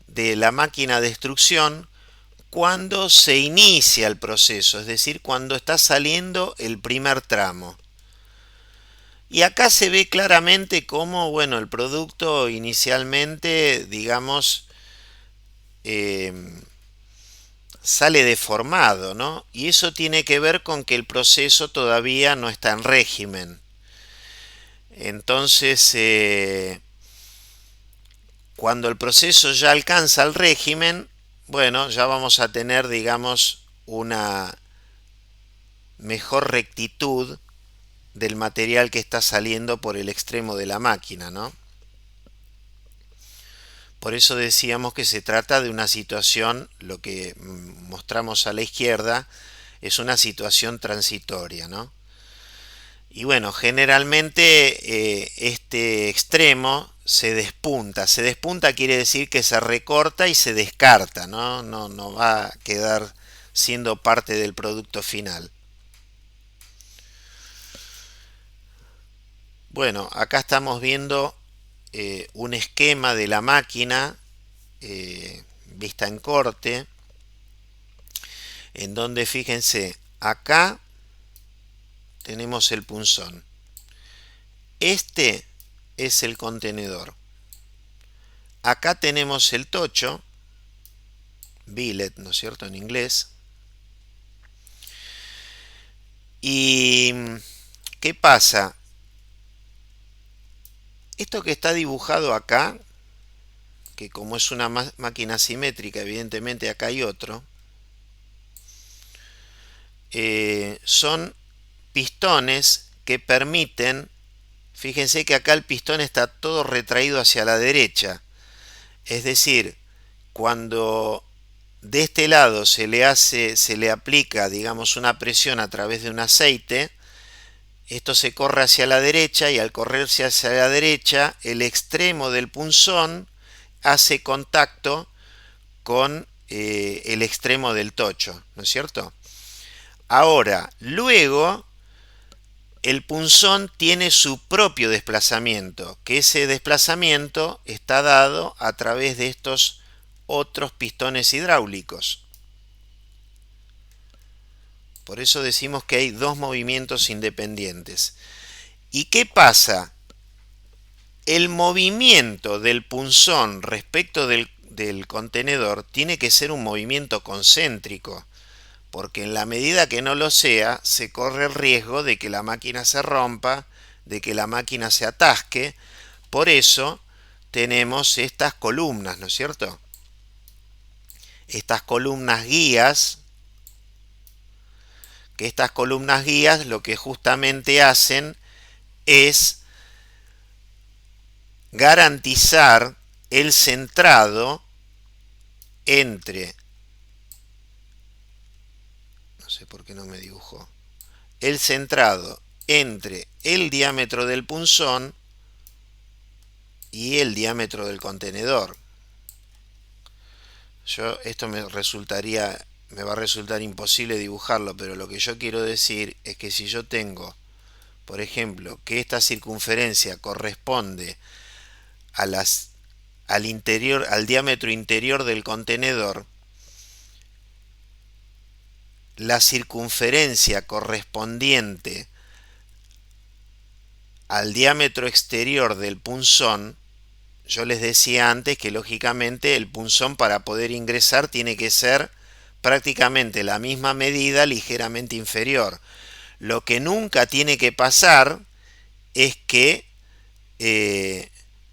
de la máquina de extrusión cuando se inicia el proceso, es decir, cuando está saliendo el primer tramo. Y acá se ve claramente cómo, bueno, el producto inicialmente, digamos, eh, sale deformado, ¿no? Y eso tiene que ver con que el proceso todavía no está en régimen. Entonces, cuando el proceso ya alcanza el régimen, bueno, ya vamos a tener, digamos, una mejor rectitud del material que está saliendo por el extremo de la máquina, ¿no? Por eso decíamos que se trata de una situación, lo que mostramos a la izquierda, es una situación transitoria, ¿no? Y bueno, generalmente este extremo se despunta. Se despunta quiere decir que se recorta y se descarta, ¿no? No va a quedar siendo parte del producto final. Bueno, acá estamos viendo un esquema de la máquina vista en corte, en donde fíjense, acá tenemos el punzón. Este es el contenedor. Acá tenemos el tocho, billet, ¿no es cierto?, en inglés. ¿Y qué pasa? Esto que está dibujado acá, que como es una máquina simétrica, evidentemente acá hay otro, son pistones que permiten, fíjense que acá el pistón está todo retraído hacia la derecha, es decir, cuando de este lado se le aplica, digamos, una presión a través de un aceite, esto se corre hacia la derecha y al correrse hacia la derecha, el extremo del punzón hace contacto con el extremo del tocho, ¿no es cierto? Ahora, luego, el punzón tiene su propio desplazamiento, que ese desplazamiento está dado a través de estos otros pistones hidráulicos. Por eso decimos que hay dos movimientos independientes. ¿Y qué pasa? El movimiento del punzón respecto del contenedor tiene que ser un movimiento concéntrico, porque en la medida que no lo sea, se corre el riesgo de que la máquina se rompa, de que la máquina se atasque. Por eso tenemos estas columnas, ¿no es cierto? Estas columnas guías, que estas columnas guías lo que justamente hacen es garantizar el centrado entre, no sé por qué no me dibujó, el centrado entre el diámetro del punzón y el diámetro del contenedor. Esto me va a resultar imposible dibujarlo, pero lo que yo quiero decir es que si yo tengo, por ejemplo, que esta circunferencia corresponde al interior, al diámetro interior del contenedor, la circunferencia correspondiente al diámetro exterior del punzón, yo les decía antes que lógicamente el punzón para poder ingresar tiene que ser prácticamente la misma medida, ligeramente inferior. Lo que nunca tiene que pasar es que,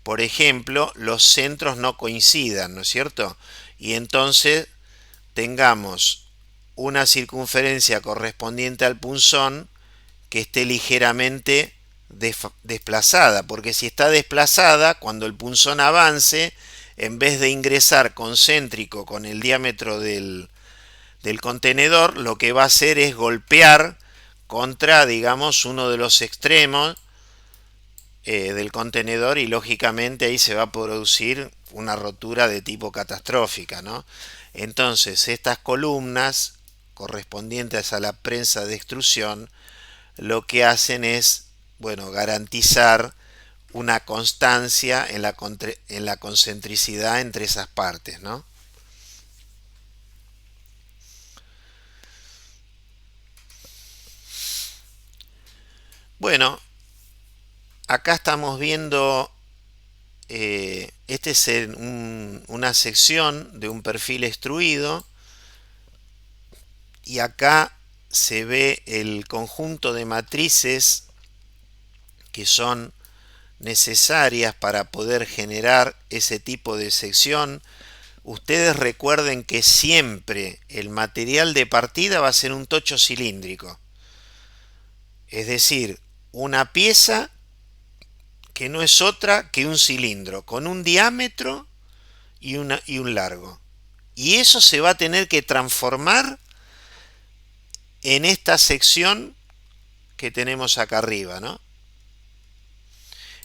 por ejemplo, los centros no coincidan, ¿no es cierto? Y entonces tengamos una circunferencia correspondiente al punzón que esté ligeramente desplazada, porque si está desplazada, cuando el punzón avance, en vez de ingresar concéntrico con el diámetro del contenedor, lo que va a hacer es golpear contra, digamos, uno de los extremos del contenedor y lógicamente ahí se va a producir una rotura de tipo catastrófica, ¿no? Entonces, estas columnas correspondientes a la prensa de extrusión lo que hacen es, bueno, garantizar una constancia en la concentricidad entre esas partes, ¿no? Bueno, acá estamos viendo, este es una sección de un perfil extruido y acá se ve el conjunto de matrices que son necesarias para poder generar ese tipo de sección. Ustedes recuerden que siempre el material de partida va a ser un tocho cilíndrico, es decir, una pieza que no es otra que un cilindro con un diámetro y un largo. Y eso se va a tener que transformar en esta sección que tenemos acá arriba, ¿no?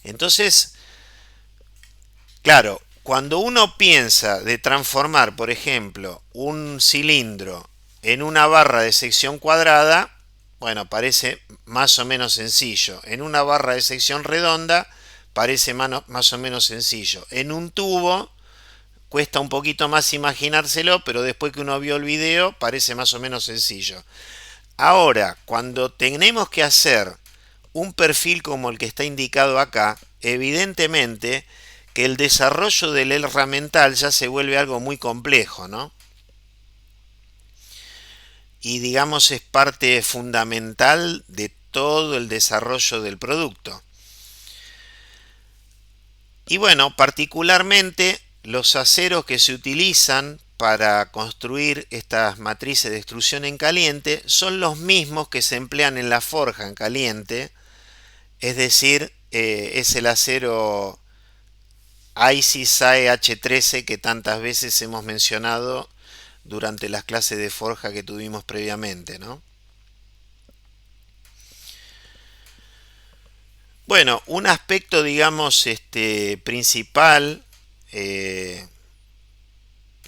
Entonces, claro, cuando uno piensa de transformar, por ejemplo, un cilindro en una barra de sección cuadrada, bueno, parece más o menos sencillo. En una barra de sección redonda parece más o menos sencillo. En un tubo cuesta un poquito más imaginárselo, pero después que uno vio el video parece más o menos sencillo. Ahora, cuando tenemos que hacer un perfil como el que está indicado acá, evidentemente que el desarrollo del herramental ya se vuelve algo muy complejo, ¿no? Y digamos es parte fundamental de todo el desarrollo del producto. Y bueno, particularmente los aceros que se utilizan para construir estas matrices de extrusión en caliente son los mismos que se emplean en la forja en caliente, es decir, es el acero ICISAE H13 que tantas veces hemos mencionado durante las clases de forja que tuvimos previamente, ¿no? Bueno, un aspecto, digamos, principal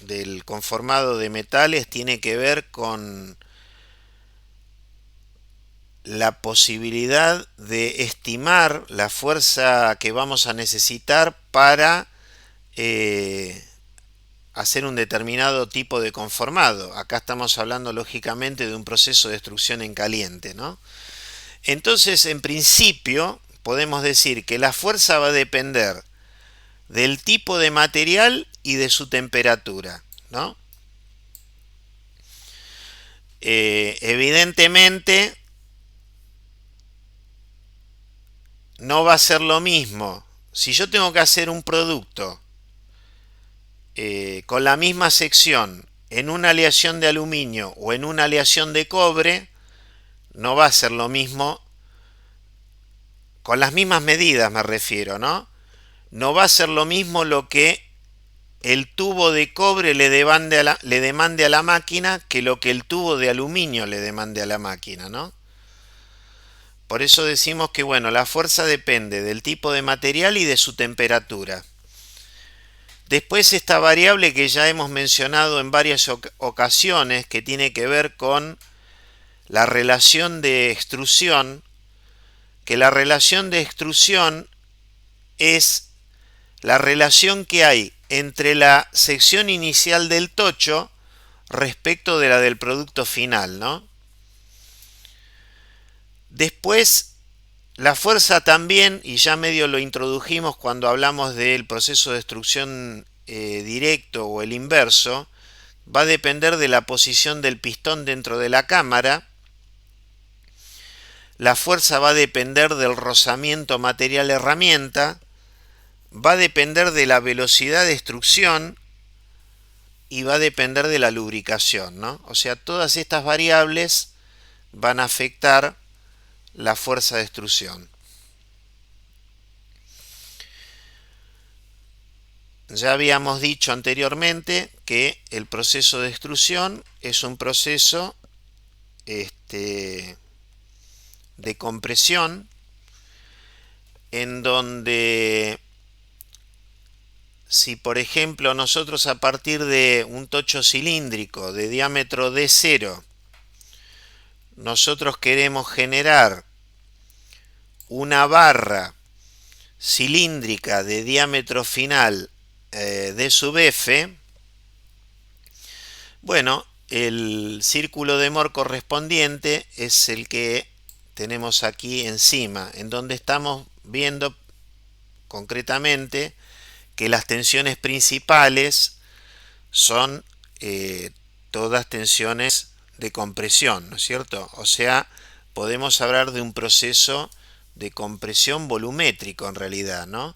del conformado de metales tiene que ver con la posibilidad de estimar la fuerza que vamos a necesitar para hacer un determinado tipo de conformado. Acá estamos hablando lógicamente de un proceso de extrusión en caliente, ¿no? Entonces, en principio, podemos decir que la fuerza va a depender del tipo de material y de su temperatura, ¿no? Evidentemente, no va a ser lo mismo. Si yo tengo que hacer un producto con la misma sección en una aleación de aluminio o en una aleación de cobre, no va a ser lo mismo, con las mismas medidas me refiero, ¿no? No va a ser lo mismo lo que el tubo de cobre le demande a la máquina que lo que el tubo de aluminio le demande a la máquina, ¿no? Por eso decimos que, bueno, la fuerza depende del tipo de material y de su temperatura. Después esta variable que ya hemos mencionado en varias ocasiones, que tiene que ver con la relación de extrusión, que la relación de extrusión es la relación que hay entre la sección inicial del tocho respecto de la del producto final, ¿no? Después, la fuerza también, y ya medio lo introdujimos cuando hablamos del proceso de extrusión directo o el inverso, va a depender de la posición del pistón dentro de la cámara. La fuerza va a depender del rozamiento material-herramienta, va a depender de la velocidad de extrusión y va a depender de la lubricación, ¿no? O sea, todas estas variables van a afectar la fuerza de extrusión. Ya habíamos dicho anteriormente que el proceso de extrusión es un proceso de compresión en donde si por ejemplo nosotros a partir de un tocho cilíndrico de diámetro D0 nosotros queremos generar una barra cilíndrica de diámetro final D sub F, bueno, el círculo de Mohr correspondiente es el que tenemos aquí encima, en donde estamos viendo concretamente que las tensiones principales son todas tensiones de compresión, ¿no es cierto? O sea, podemos hablar de un proceso de compresión volumétrico en realidad, ¿no?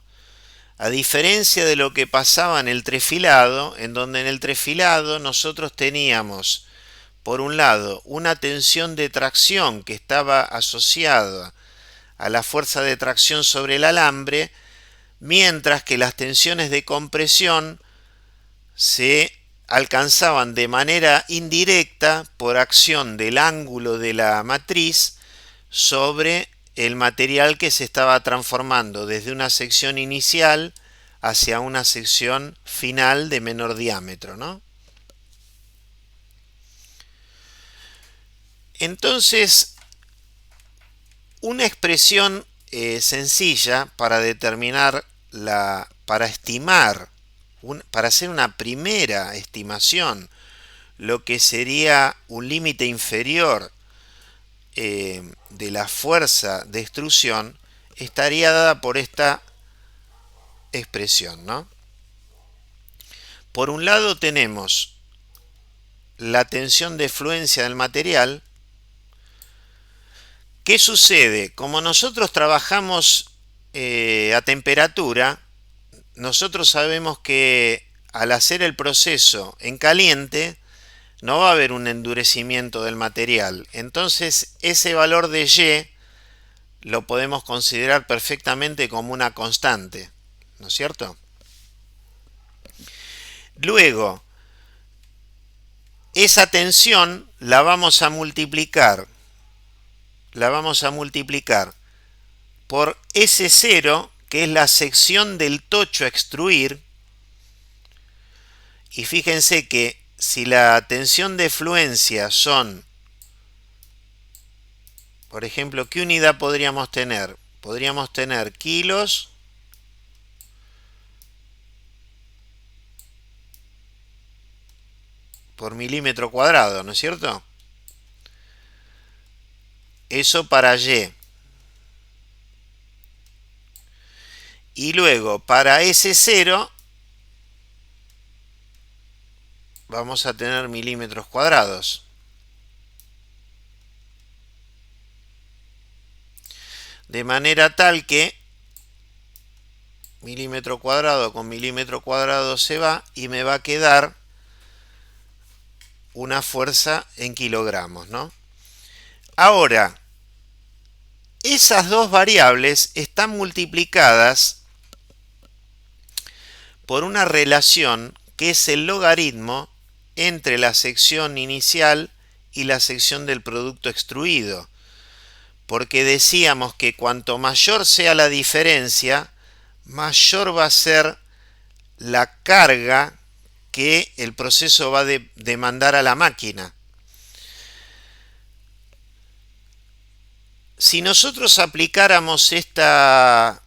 A diferencia de lo que pasaba en el trefilado, en donde en el trefilado nosotros teníamos, por un lado, una tensión de tracción que estaba asociada a la fuerza de tracción sobre el alambre, mientras que las tensiones de compresión se alcanzaban de manera indirecta por acción del ángulo de la matriz sobre el material que se estaba transformando desde una sección inicial hacia una sección final de menor diámetro, ¿no? Entonces, una expresión sencilla para determinar para estimar, para hacer una primera estimación, lo que sería un límite inferior de la fuerza de extrusión, estaría dada por esta expresión, ¿no? Por un lado tenemos la tensión de fluencia del material. ¿Qué sucede? Como nosotros trabajamos a temperatura, nosotros sabemos que al hacer el proceso en caliente no va a haber un endurecimiento del material. Entonces ese valor de Y lo podemos considerar perfectamente como una constante, ¿no es cierto? Luego, esa tensión la vamos a multiplicar por S0, que es la sección del tocho a extruir. Y fíjense que si la tensión de fluencia son, por ejemplo, ¿qué unidad podríamos tener? Podríamos tener kilos por milímetro cuadrado, ¿no es cierto? Eso para Y. Y luego, para S0, vamos a tener milímetros cuadrados. De manera tal que milímetro cuadrado con milímetro cuadrado se va y me va a quedar una fuerza en kilogramos, ¿no? Ahora, esas dos variables están multiplicadas por una relación que es el logaritmo entre la sección inicial y la sección del producto extruido. Porque decíamos que cuanto mayor sea la diferencia, mayor va a ser la carga que el proceso va a demandar a la máquina. Si nosotros aplicáramos esta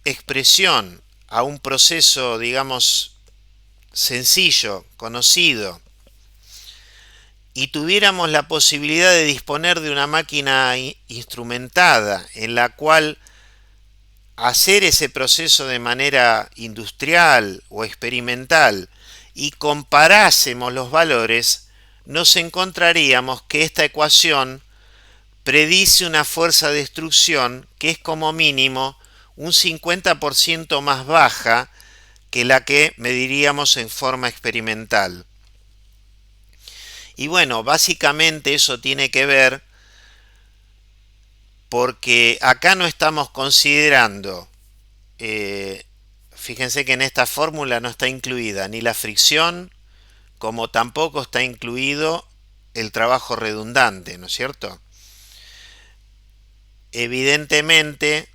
expresión a un proceso, digamos, sencillo, conocido, y tuviéramos la posibilidad de disponer de una máquina instrumentada en la cual hacer ese proceso de manera industrial o experimental y comparásemos los valores, nos encontraríamos que esta ecuación predice una fuerza de extrusión que es como mínimo un 50% más baja que la que mediríamos en forma experimental. Y bueno, básicamente eso tiene que ver porque acá no estamos considerando, fíjense que en esta fórmula no está incluida ni la fricción, como tampoco está incluido el trabajo redundante, ¿no es cierto? Evidentemente,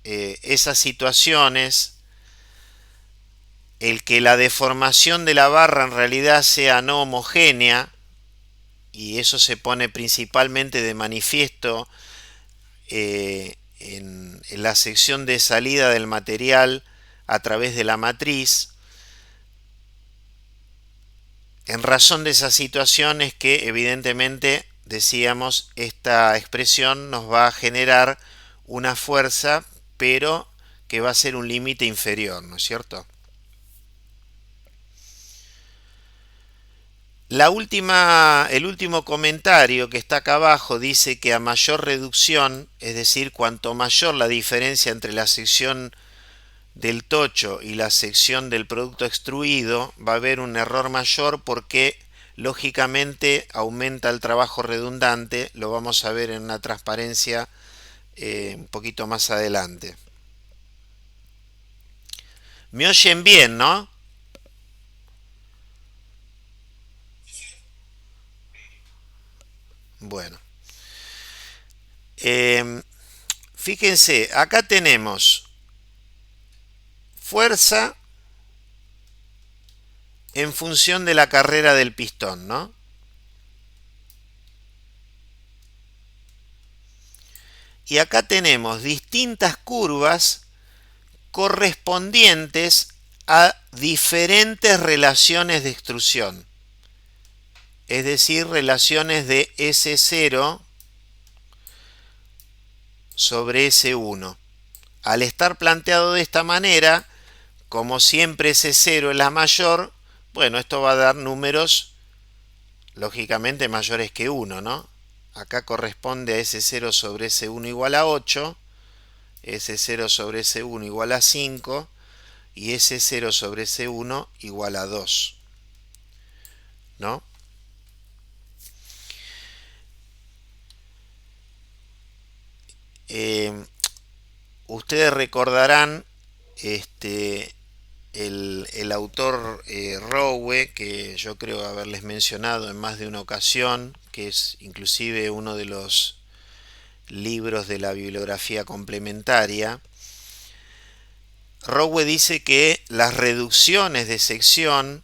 esas situaciones, el que la deformación de la barra en realidad sea no homogénea, y eso se pone principalmente de manifiesto en la sección de salida del material a través de la matriz. En razón de esa situación es que evidentemente, decíamos, esta expresión nos va a generar una fuerza, pero que va a ser un límite inferior, ¿no es cierto? El último comentario que está acá abajo dice que a mayor reducción, es decir, cuanto mayor la diferencia entre la sección del tocho y la sección del producto extruido, va a haber un error mayor porque lógicamente aumenta el trabajo redundante. Lo vamos a ver en una transparencia un poquito más adelante. ¿Me oyen bien, no? Bueno. Fíjense, acá tenemos fuerza en función de la carrera del pistón, ¿no? Y acá tenemos distintas curvas correspondientes a diferentes relaciones de extrusión. Es decir, relaciones de S0 sobre S1. Al estar planteado de esta manera, como siempre S0 es la mayor, bueno, esto va a dar números lógicamente mayores que 1, ¿no? Acá corresponde a S0 sobre S1 igual a 8, S0 sobre S1 igual a 5 y S0 sobre S1 igual a 2, ¿no? Ustedes recordarán el autor Rowe, que yo creo haberles mencionado en más de una ocasión, que es inclusive uno de los libros de la bibliografía complementaria. Rowe dice que las reducciones de sección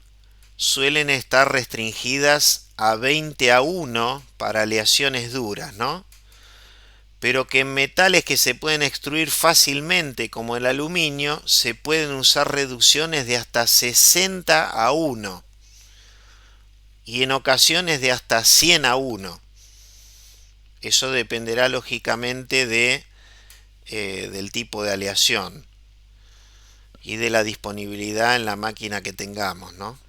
suelen estar restringidas a 20:1 para aleaciones duras, ¿no? Pero que en metales que se pueden extruir fácilmente, como el aluminio, se pueden usar reducciones de hasta 60:1 y en ocasiones de hasta 100:1. Eso dependerá lógicamente del tipo de aleación y de la disponibilidad en la máquina que tengamos, ¿no?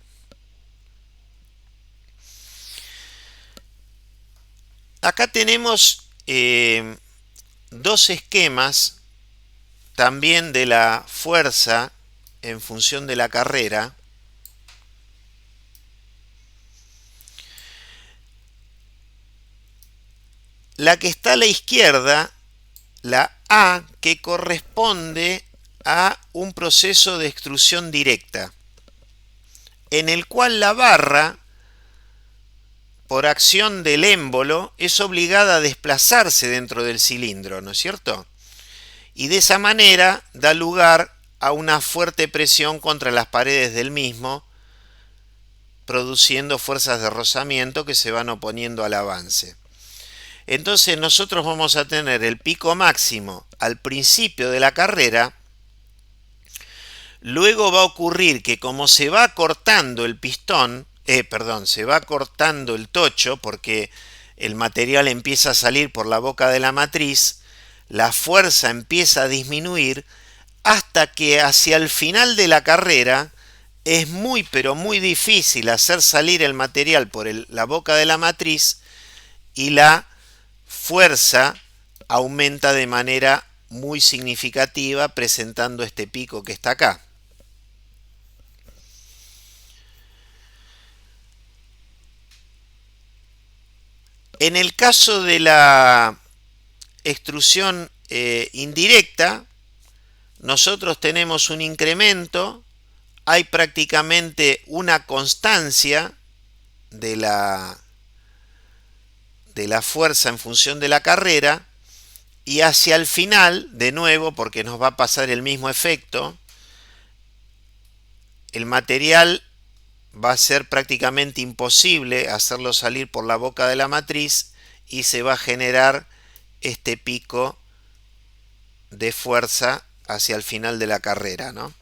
Acá tenemos dos esquemas también de la fuerza en función de la carrera. La que está a la izquierda, la A, que corresponde a un proceso de extrusión directa, en el cual la barra, por acción del émbolo, es obligada a desplazarse dentro del cilindro, ¿no es cierto? Y de esa manera da lugar a una fuerte presión contra las paredes del mismo, produciendo fuerzas de rozamiento que se van oponiendo al avance. Entonces nosotros vamos a tener el pico máximo al principio de la carrera. Luego va a ocurrir que como se va cortando el pistón, se va cortando el tocho porque el material empieza a salir por la boca de la matriz, la fuerza empieza a disminuir hasta que hacia el final de la carrera es muy pero muy difícil hacer salir el material por la boca de la matriz y la fuerza aumenta de manera muy significativa presentando este pico que está acá. En el caso de la extrusión indirecta, nosotros tenemos un incremento, hay prácticamente una constancia de la fuerza en función de la carrera, y hacia el final, de nuevo, porque nos va a pasar el mismo efecto, el material va a ser prácticamente imposible hacerlo salir por la boca de la matriz y se va a generar este pico de fuerza hacia el final de la carrera, ¿no?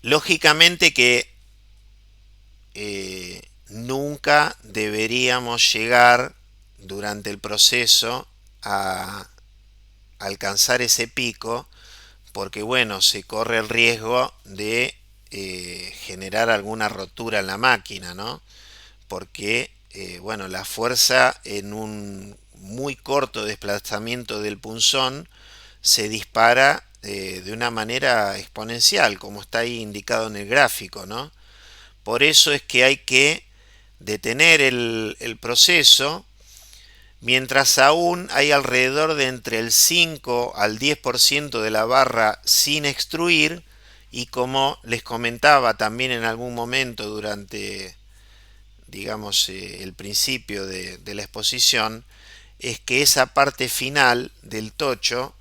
Lógicamente que nunca deberíamos llegar durante el proceso a alcanzar ese pico, porque bueno, se corre el riesgo de generar alguna rotura en la máquina, ¿no? Porque bueno, la fuerza en un muy corto desplazamiento del punzón se dispara de una manera exponencial, como está ahí indicado en el gráfico, ¿no? Por eso es que hay que detener el proceso mientras aún hay alrededor de entre el 5 al 10% de la barra sin extruir, y como les comentaba también en algún momento durante, digamos, el principio de la exposición, es que esa parte final del tocho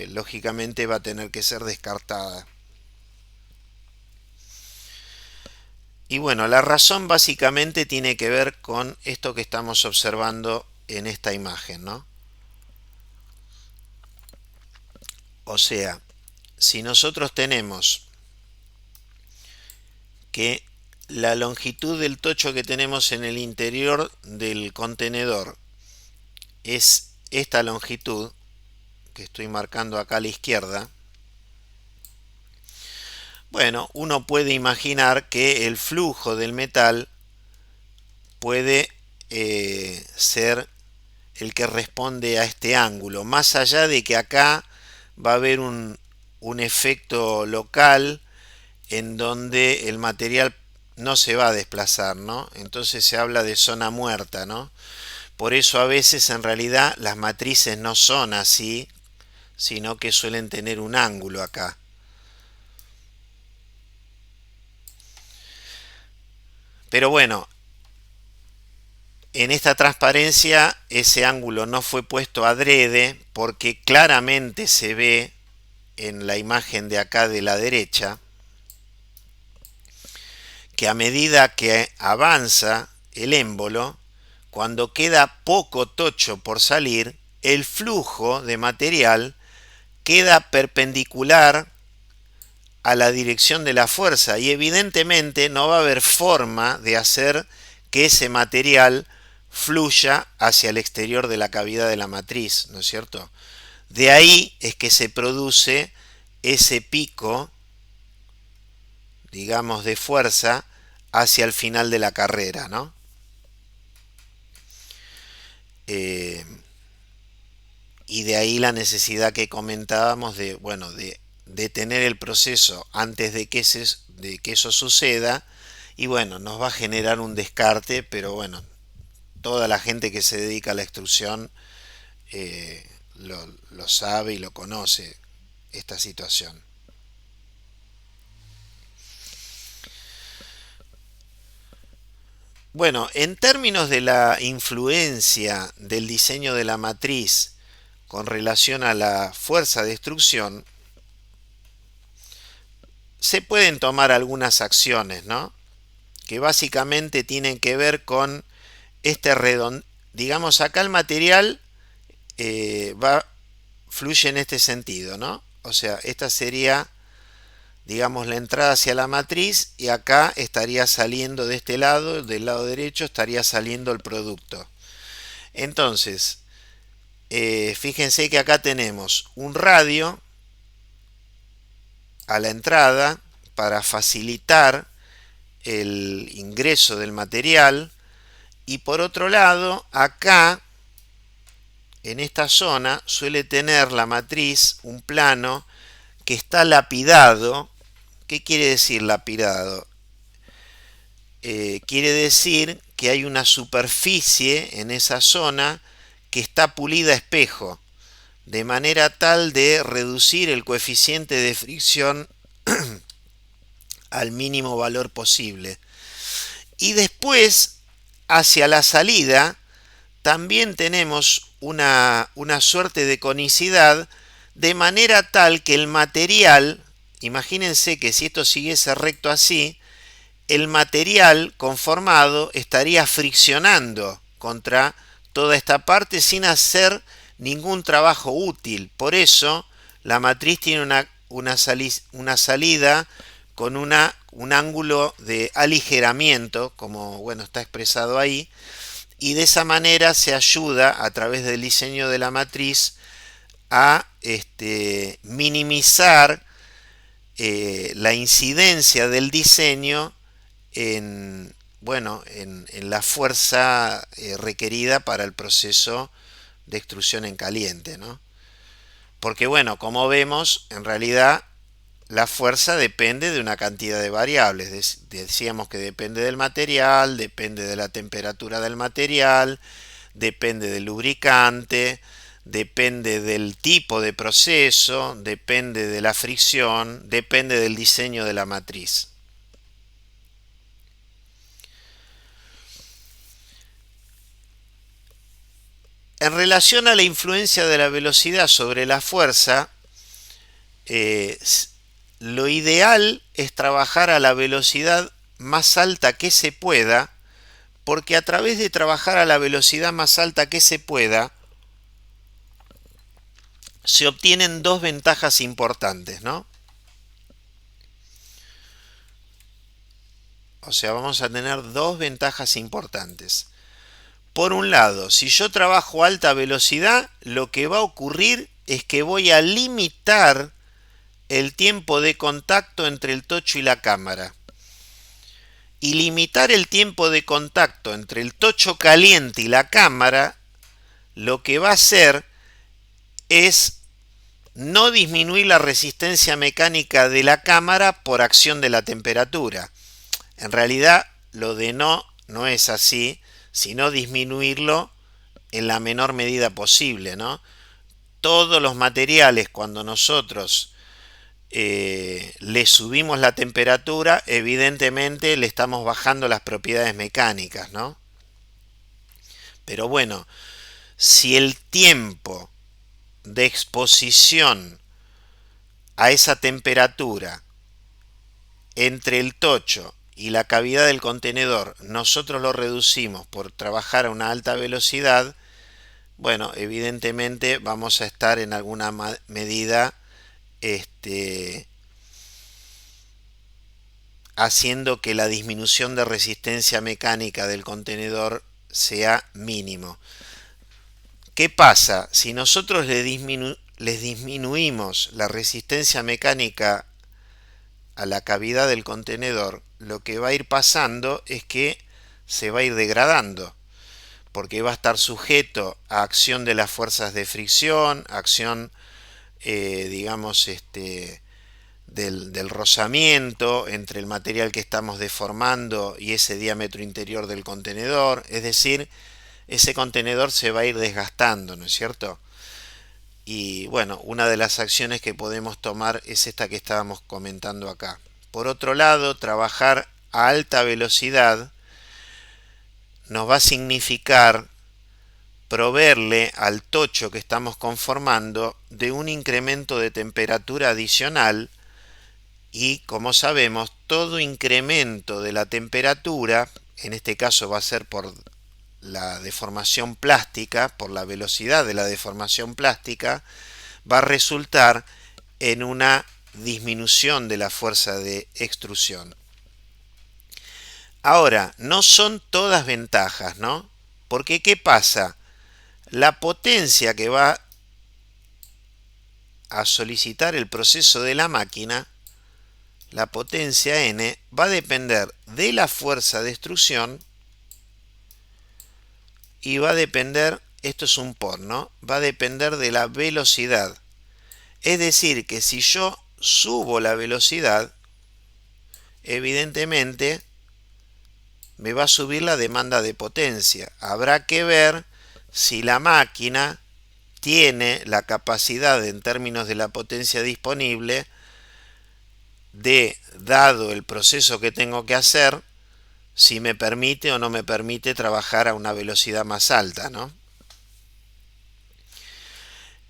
lógicamente va a tener que ser descartada. Y bueno, la razón básicamente tiene que ver con esto que estamos observando en esta imagen, ¿no? O sea, si nosotros tenemos que la longitud del tocho que tenemos en el interior del contenedor es esta longitud, que estoy marcando acá a la izquierda, bueno, uno puede imaginar que el flujo del metal puede ser el que responde a este ángulo, más allá de que acá va a haber un efecto local en donde el material no se va a desplazar, ¿no? Entonces se habla de zona muerta, ¿no? Por eso a veces en realidad las matrices no son así, sino que suelen tener un ángulo acá. Pero bueno, en esta transparencia ese ángulo no fue puesto adrede porque claramente se ve en la imagen de acá de la derecha que a medida que avanza el émbolo, cuando queda poco tocho por salir, el flujo de material queda perpendicular a la dirección de la fuerza y evidentemente no va a haber forma de hacer que ese material fluya hacia el exterior de la cavidad de la matriz, ¿no es cierto? De ahí es que se produce ese pico, digamos, de fuerza hacia el final de la carrera, ¿no? Y de ahí la necesidad que comentábamos de, bueno, de detener el proceso antes de que eso suceda, y bueno, nos va a generar un descarte, pero bueno, toda la gente que se dedica a la extrusión lo sabe y lo conoce, esta situación. Bueno, en términos de la influencia del diseño de la matriz con relación a la fuerza de extrusión, se pueden tomar algunas acciones, ¿no? Que básicamente tienen que ver con este digamos acá el material fluye en este sentido, ¿no? O sea, esta sería, digamos, la entrada hacia la matriz y acá estaría saliendo de este lado, del lado derecho estaría saliendo el producto. Entonces, fíjense que acá tenemos un radio a la entrada para facilitar el ingreso del material, y por otro lado acá en esta zona suele tener la matriz un plano que está lapidado. ¿Qué quiere decir lapidado? Quiere decir que hay una superficie en esa zona que está pulida a espejo, de manera tal de reducir el coeficiente de fricción al mínimo valor posible. Y después, hacia la salida, también tenemos una suerte de conicidad, de manera tal que el material, imagínense que si esto siguiese recto así, el material conformado estaría friccionando contra toda esta parte sin hacer ningún trabajo útil. Por eso la matriz tiene una salida con un ángulo de aligeramiento, como bueno está expresado ahí, y de esa manera se ayuda a través del diseño de la matriz a minimizar la incidencia del diseño en, bueno, en la fuerza requerida para el proceso de extrusión en caliente, ¿no? Porque bueno, como vemos, en realidad la fuerza depende de una cantidad de variables. Decíamos que depende del material, depende de la temperatura del material, depende del lubricante, depende del tipo de proceso, depende de la fricción, depende del diseño de la matriz. En relación a la influencia de la velocidad sobre la fuerza, lo ideal es trabajar a la velocidad más alta que se pueda, porque a través de trabajar a la velocidad más alta que se pueda, se obtienen dos ventajas importantes, ¿no? O sea, vamos a tener dos ventajas importantes. Por un lado, si yo trabajo a alta velocidad, lo que va a ocurrir es que voy a limitar el tiempo de contacto entre el tocho y la cámara. Y limitar el tiempo de contacto entre el tocho caliente y la cámara, lo que va a hacer es no disminuir la resistencia mecánica de la cámara por acción de la temperatura. En realidad, lo de no es así, sino disminuirlo en la menor medida posible, ¿no? Todos los materiales, cuando nosotros le subimos la temperatura, evidentemente le estamos bajando las propiedades mecánicas, ¿no? Pero bueno, si el tiempo de exposición a esa temperatura entre el tocho y la cavidad del contenedor nosotros lo reducimos por trabajar a una alta velocidad, bueno, evidentemente vamos a estar en alguna medida haciendo que la disminución de resistencia mecánica del contenedor sea mínimo. ¿Qué pasa? Si nosotros les disminuimos la resistencia mecánica a la cavidad del contenedor, lo que va a ir pasando es que se va a ir degradando, porque va a estar sujeto a acción de las fuerzas de fricción, acción, digamos, del rozamiento entre el material que estamos deformando y ese diámetro interior del contenedor, es decir, ese contenedor se va a ir desgastando, ¿no es cierto? Y bueno, una de las acciones que podemos tomar es esta que estábamos comentando acá. Por otro lado, trabajar a alta velocidad nos va a significar proveerle al tocho que estamos conformando de un incremento de temperatura adicional y, como sabemos, todo incremento de la temperatura, en este caso va a ser por la deformación plástica, por la velocidad de la deformación plástica, va a resultar en una disminución de la fuerza de extrusión. Ahora, no son todas ventajas, ¿no? Porque ¿qué pasa? La potencia que va a solicitar el proceso de la máquina, la potencia N, va a depender de la fuerza de extrusión y va a depender, esto es un por, ¿no? Va a depender de la velocidad. Es decir, que si yo subo la velocidad, evidentemente me va a subir la demanda de potencia. Habrá que ver si la máquina tiene la capacidad en términos de la potencia disponible de, dado el proceso que tengo que hacer, si me permite o no me permite trabajar a una velocidad más alta, ¿no?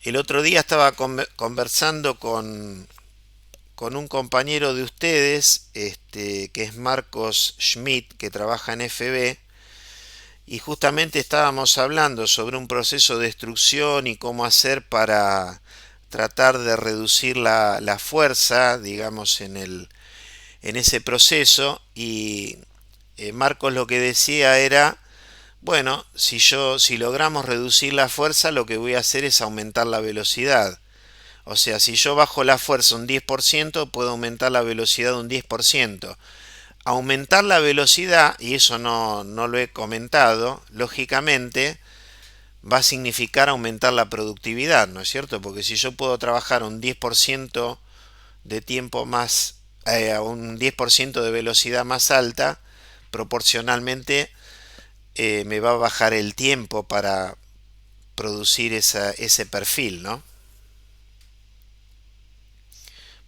El otro día estaba conversando con un compañero de ustedes, que es Marcos Schmidt, que trabaja en FB, Y justamente estábamos hablando sobre un proceso de extrusión y cómo hacer para tratar de reducir la fuerza, digamos, en ese proceso. Y Marcos lo que decía era, bueno, si logramos reducir la fuerza, lo que voy a hacer es aumentar la velocidad. O sea, si yo bajo la fuerza un 10%, puedo aumentar la velocidad un 10%. Aumentar la velocidad, y eso no lo he comentado, lógicamente va a significar aumentar la productividad, ¿no es cierto? Porque si yo puedo trabajar un 10% de tiempo más, a un 10% de velocidad más alta, proporcionalmente me va a bajar el tiempo para producir ese perfil, ¿no?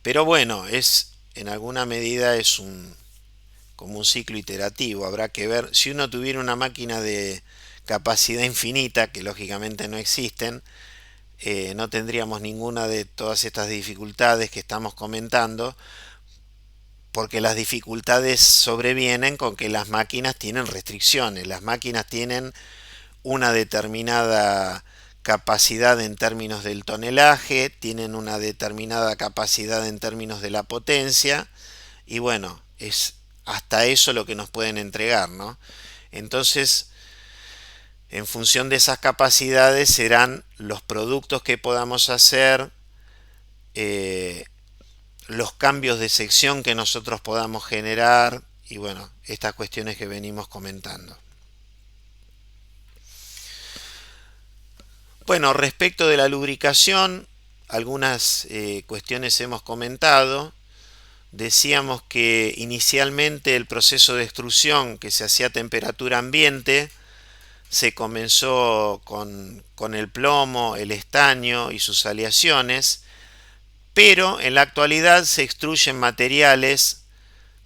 Pero bueno, en alguna medida es como un ciclo iterativo. Habrá que ver, si uno tuviera una máquina de capacidad infinita, que lógicamente no existen, no tendríamos ninguna de todas estas dificultades que estamos comentando, porque las dificultades sobrevienen con que las máquinas tienen restricciones. Las máquinas tienen una determinada capacidad en términos del tonelaje, tienen una determinada capacidad en términos de la potencia, y bueno, es hasta eso lo que nos pueden entregar, ¿no? Entonces, en función de esas capacidades serán los productos que podamos hacer, eh, los cambios de sección que nosotros podamos generar y bueno, estas cuestiones que venimos comentando. Bueno, respecto de la lubricación, algunas cuestiones hemos comentado. Decíamos que inicialmente el proceso de extrusión que se hacía a temperatura ambiente se comenzó con el plomo, el estaño y sus aleaciones, pero en la actualidad se extruyen materiales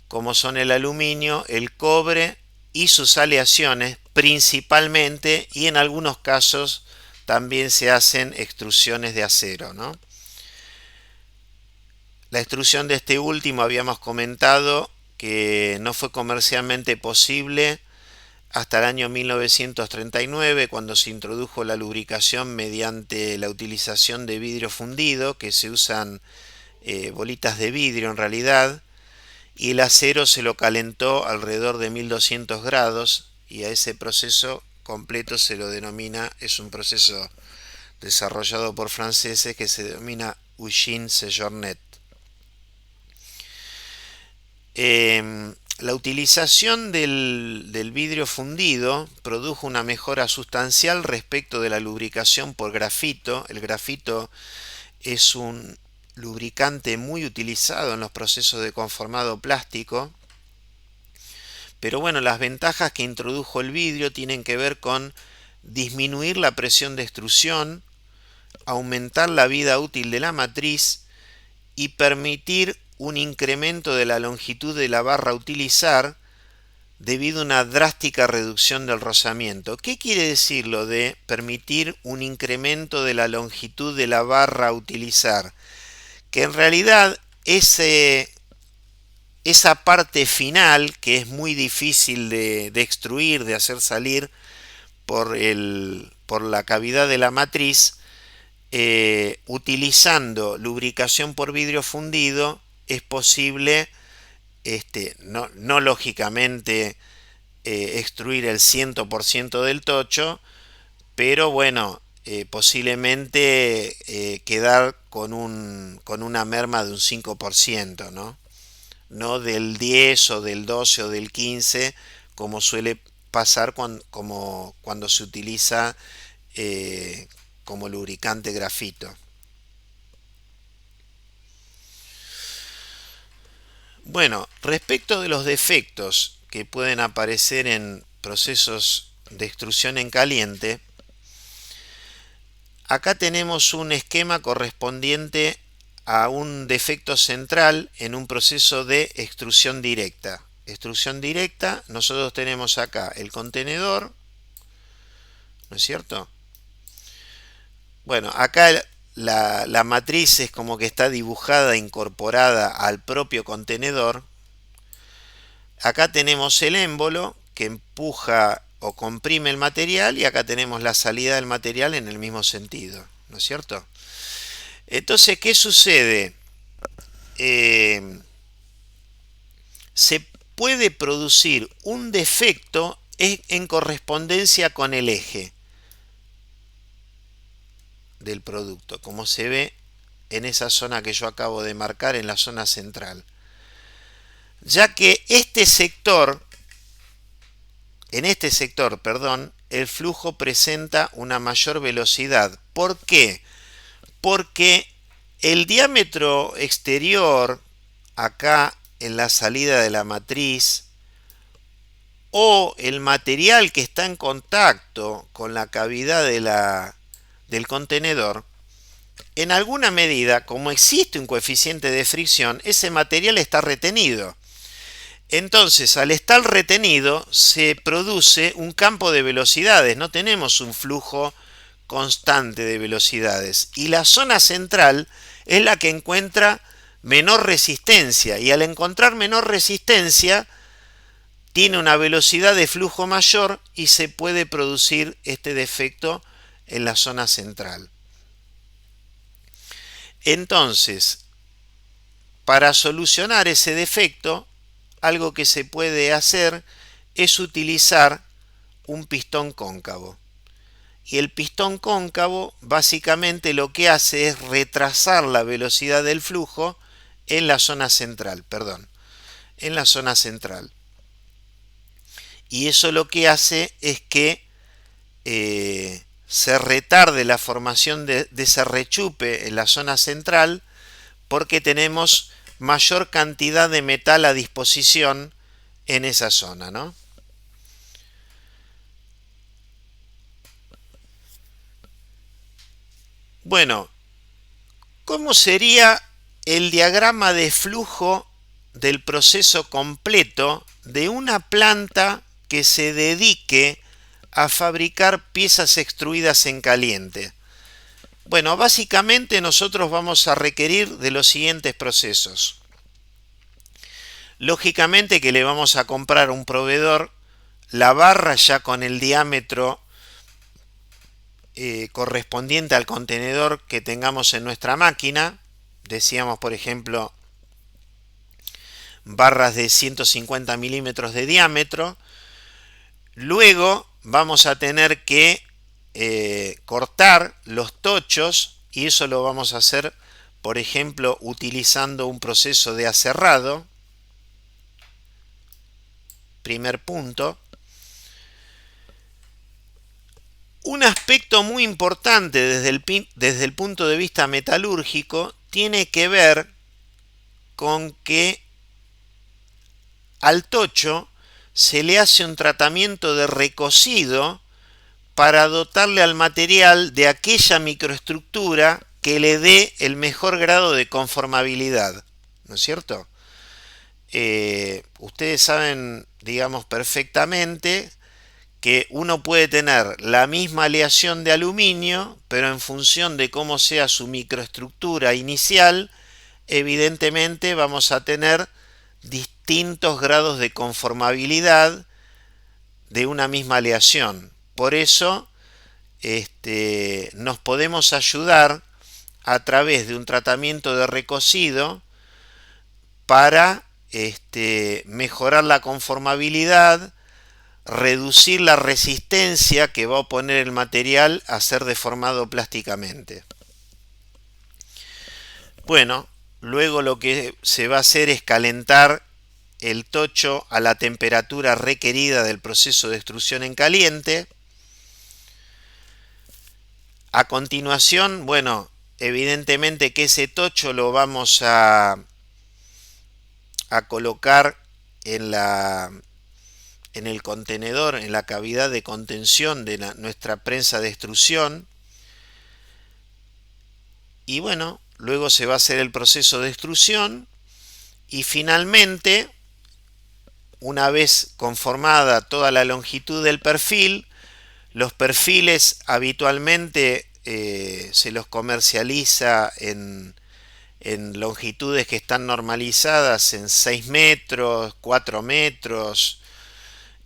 como son el aluminio, el cobre y sus aleaciones principalmente, y en algunos casos también se hacen extrusiones de acero, ¿no? La extrusión de este último habíamos comentado que no fue comercialmente posible hasta el año 1939, cuando se introdujo la lubricación mediante la utilización de vidrio fundido, que se usan bolitas de vidrio en realidad, y el acero se lo calentó alrededor de 1200 grados, y a ese proceso completo se lo denomina, es un proceso desarrollado por franceses que se denomina Usine Séjournet. La utilización del vidrio fundido produjo una mejora sustancial respecto de la lubricación por grafito. El grafito es un lubricante muy utilizado en los procesos de conformado plástico. Pero bueno, las ventajas que introdujo el vidrio tienen que ver con disminuir la presión de extrusión, aumentar la vida útil de la matriz y permitir un incremento de la longitud de la barra a utilizar debido a una drástica reducción del rozamiento. ¿Qué quiere decir lo de permitir un incremento de la longitud de la barra a utilizar? Que en realidad esa parte final, que es muy difícil de extruir, de hacer salir por la cavidad de la matriz, utilizando lubricación por vidrio fundido, es posible, no lógicamente extruir el 100% del tocho, pero bueno, posiblemente quedar con una merma de un 5%, ¿no? No del 10 o del 12 o del 15, como suele pasar cuando se utiliza como lubricante grafito. Bueno, respecto de los defectos que pueden aparecer en procesos de extrusión en caliente, acá tenemos un esquema correspondiente a un defecto central en un proceso de extrusión directa. Extrusión directa, nosotros tenemos acá el contenedor, ¿no es cierto? Bueno, acá la matriz es como que está dibujada, incorporada al propio contenedor. Acá tenemos el émbolo que empuja o comprime el material, y acá tenemos la salida del material en el mismo sentido, ¿no es cierto? Entonces, ¿qué sucede? Se puede producir un defecto en correspondencia con el eje del producto, como se ve en esa zona que yo acabo de marcar, en la zona central, ya que en este sector, perdón, el flujo presenta una mayor velocidad. ¿Por qué? Porque el diámetro exterior, acá en la salida de la matriz, o el material que está en contacto con la cavidad del contenedor, en alguna medida, como existe un coeficiente de fricción, ese material está retenido. Entonces, al estar retenido, se produce un campo de velocidades, no tenemos un flujo constante de velocidades. Y la zona central es la que encuentra menor resistencia, y al encontrar menor resistencia, tiene una velocidad de flujo mayor y se puede producir este defecto en la zona central. Entonces, para solucionar ese defecto, algo que se puede hacer es utilizar un pistón cóncavo. Y el pistón cóncavo básicamente lo que hace es retrasar la velocidad del flujo en la zona central, en la zona central. Y eso lo que hace es que se retarde la formación de ese rechupe en la zona central, porque tenemos mayor cantidad de metal a disposición en esa zona, ¿no? Bueno, ¿cómo sería el diagrama de flujo del proceso completo de una planta que se dedique a fabricar piezas extruidas en caliente? Bueno, básicamente nosotros vamos a requerir de los siguientes procesos. Lógicamente que le vamos a comprar a un proveedor la barra ya con el diámetro correspondiente al contenedor que tengamos en nuestra máquina. Decíamos, por ejemplo, barras de 150 milímetros de diámetro. Luego vamos a tener que cortar los tochos, y eso lo vamos a hacer, por ejemplo, utilizando un proceso de aserrado. Primer punto. Un aspecto muy importante desde el punto de vista metalúrgico tiene que ver con que al tocho se le hace un tratamiento de recocido para dotarle al material de aquella microestructura que le dé el mejor grado de conformabilidad, ¿no es cierto? Ustedes saben, digamos, perfectamente que uno puede tener la misma aleación de aluminio, pero en función de cómo sea su microestructura inicial, evidentemente vamos a tener distintos grados de conformabilidad de una misma aleación. Por eso nos podemos ayudar a través de un tratamiento de recocido para mejorar la conformabilidad, reducir la resistencia que va a oponer el material a ser deformado plásticamente. Bueno, luego lo que se va a hacer es calentar el tocho a la temperatura requerida del proceso de extrusión en caliente. A continuación, bueno, evidentemente que ese tocho lo vamos a colocar en el contenedor, en la cavidad de contención de nuestra prensa de extrusión. Y bueno, luego se va a hacer el proceso de extrusión, y finalmente, una vez conformada toda la longitud del perfil, los perfiles habitualmente se los comercializa en longitudes que están normalizadas en 6 metros, 4 metros,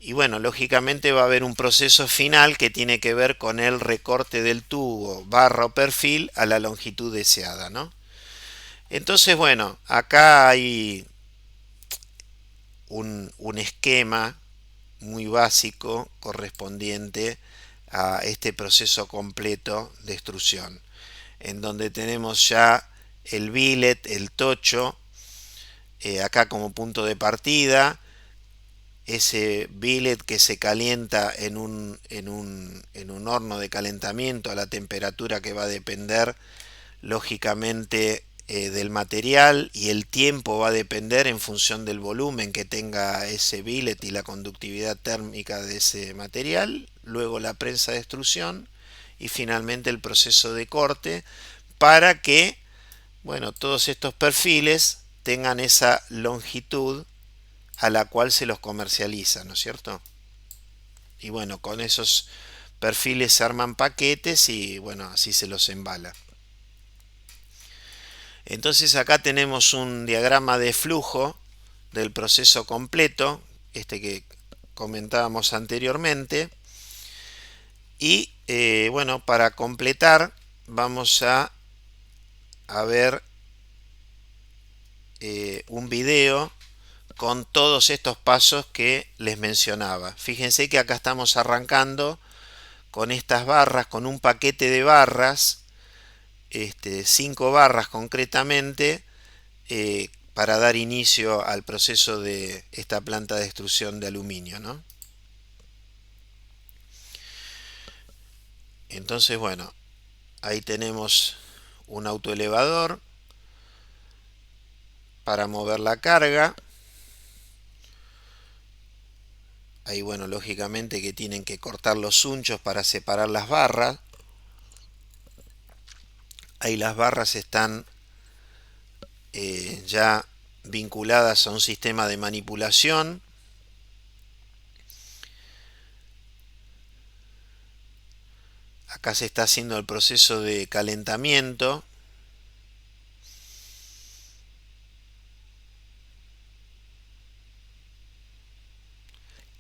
Y bueno, lógicamente va a haber un proceso final que tiene que ver con el recorte del tubo, barra o perfil a la longitud deseada, ¿no? Entonces, bueno, acá hay un esquema muy básico correspondiente a este proceso completo de extrusión, en donde tenemos ya el billet, el tocho, acá como punto de partida, ese billet que se calienta en un horno de calentamiento a la temperatura que va a depender lógicamente del material, y el tiempo va a depender en función del volumen que tenga ese billet y la conductividad térmica de ese material. Luego la prensa de extrusión y finalmente el proceso de corte para que, bueno, todos estos perfiles tengan esa longitud a la cual se los comercializa, ¿no es cierto? Y bueno, con esos perfiles se arman paquetes y bueno, así se los embala. Entonces acá tenemos un diagrama de flujo del proceso completo, este que comentábamos anteriormente. Y bueno, para completar vamos a ver un video con todos estos pasos que les mencionaba. Fíjense que acá estamos arrancando con estas barras, con un paquete de barras, 5 barras concretamente, para dar inicio al proceso de esta planta de extrusión de aluminio, ¿no? Entonces, bueno, ahí tenemos un autoelevador para mover la carga. Ahí, bueno, lógicamente que tienen que cortar los unchos para separar las barras. Ahí las barras están ya vinculadas a un sistema de manipulación. Acá se está haciendo el proceso de calentamiento.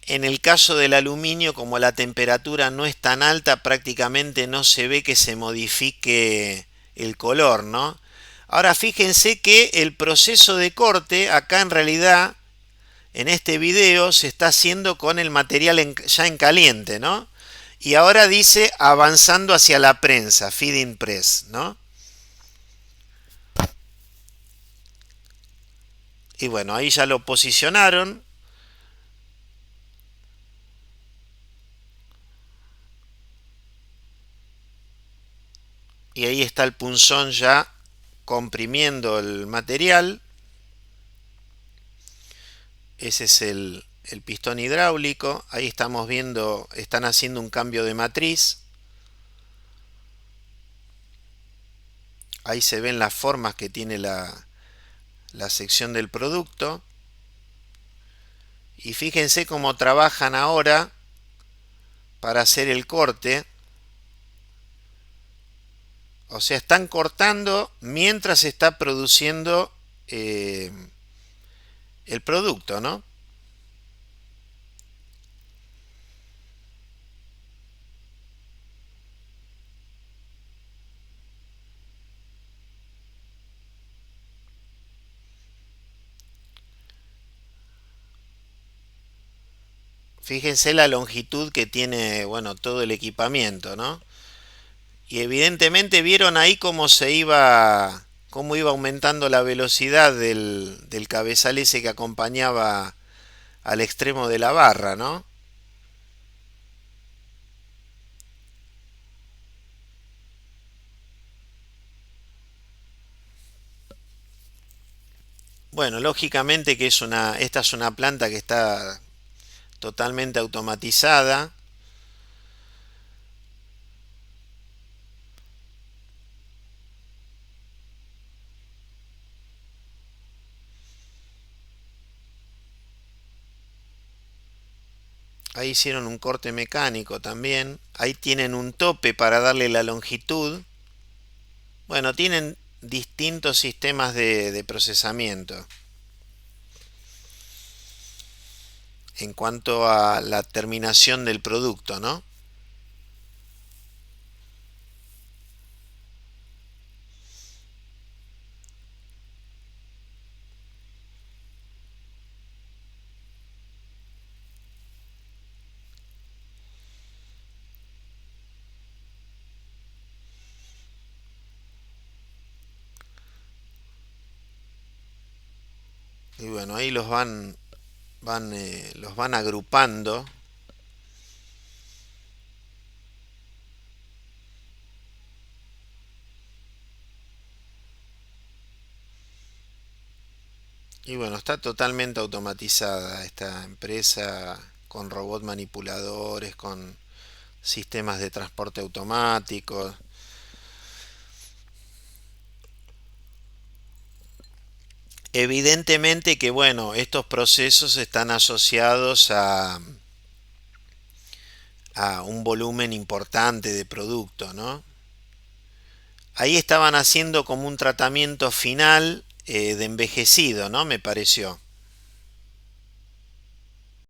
En el caso del aluminio, como la temperatura no es tan alta, prácticamente no se ve que se modifique el color, ¿no? Ahora fíjense que el proceso de corte, acá en realidad, en este video, se está haciendo con el material ya en caliente, ¿no? Y ahora dice avanzando hacia la prensa, feeding press, ¿no? Y bueno, ahí ya lo posicionaron. Y ahí está el punzón ya comprimiendo el material. Ese es el pistón hidráulico. Ahí estamos viendo, están haciendo un cambio de matriz. Ahí se ven las formas que tiene la sección del producto. Y fíjense cómo trabajan ahora para hacer el corte. O sea, están cortando mientras se está produciendo el producto, ¿no? Fíjense la longitud que tiene, bueno, todo el equipamiento, ¿no? Y evidentemente vieron ahí cómo iba aumentando la velocidad del cabezal ese que acompañaba al extremo de la barra, ¿no? Bueno, lógicamente que esta es una planta que está totalmente automatizada. Ahí hicieron un corte mecánico también. Ahí tienen un tope para darle la longitud. Bueno, tienen distintos sistemas de procesamiento. en cuanto a la terminación del producto, ¿no? Y bueno, ahí los van agrupando. Y bueno, está totalmente automatizada esta empresa con robots manipuladores, con sistemas de transporte automáticos. Evidentemente que bueno, estos procesos están asociados a un volumen importante de producto, ¿no? Ahí estaban haciendo como un tratamiento final de envejecido, ¿no? Me pareció.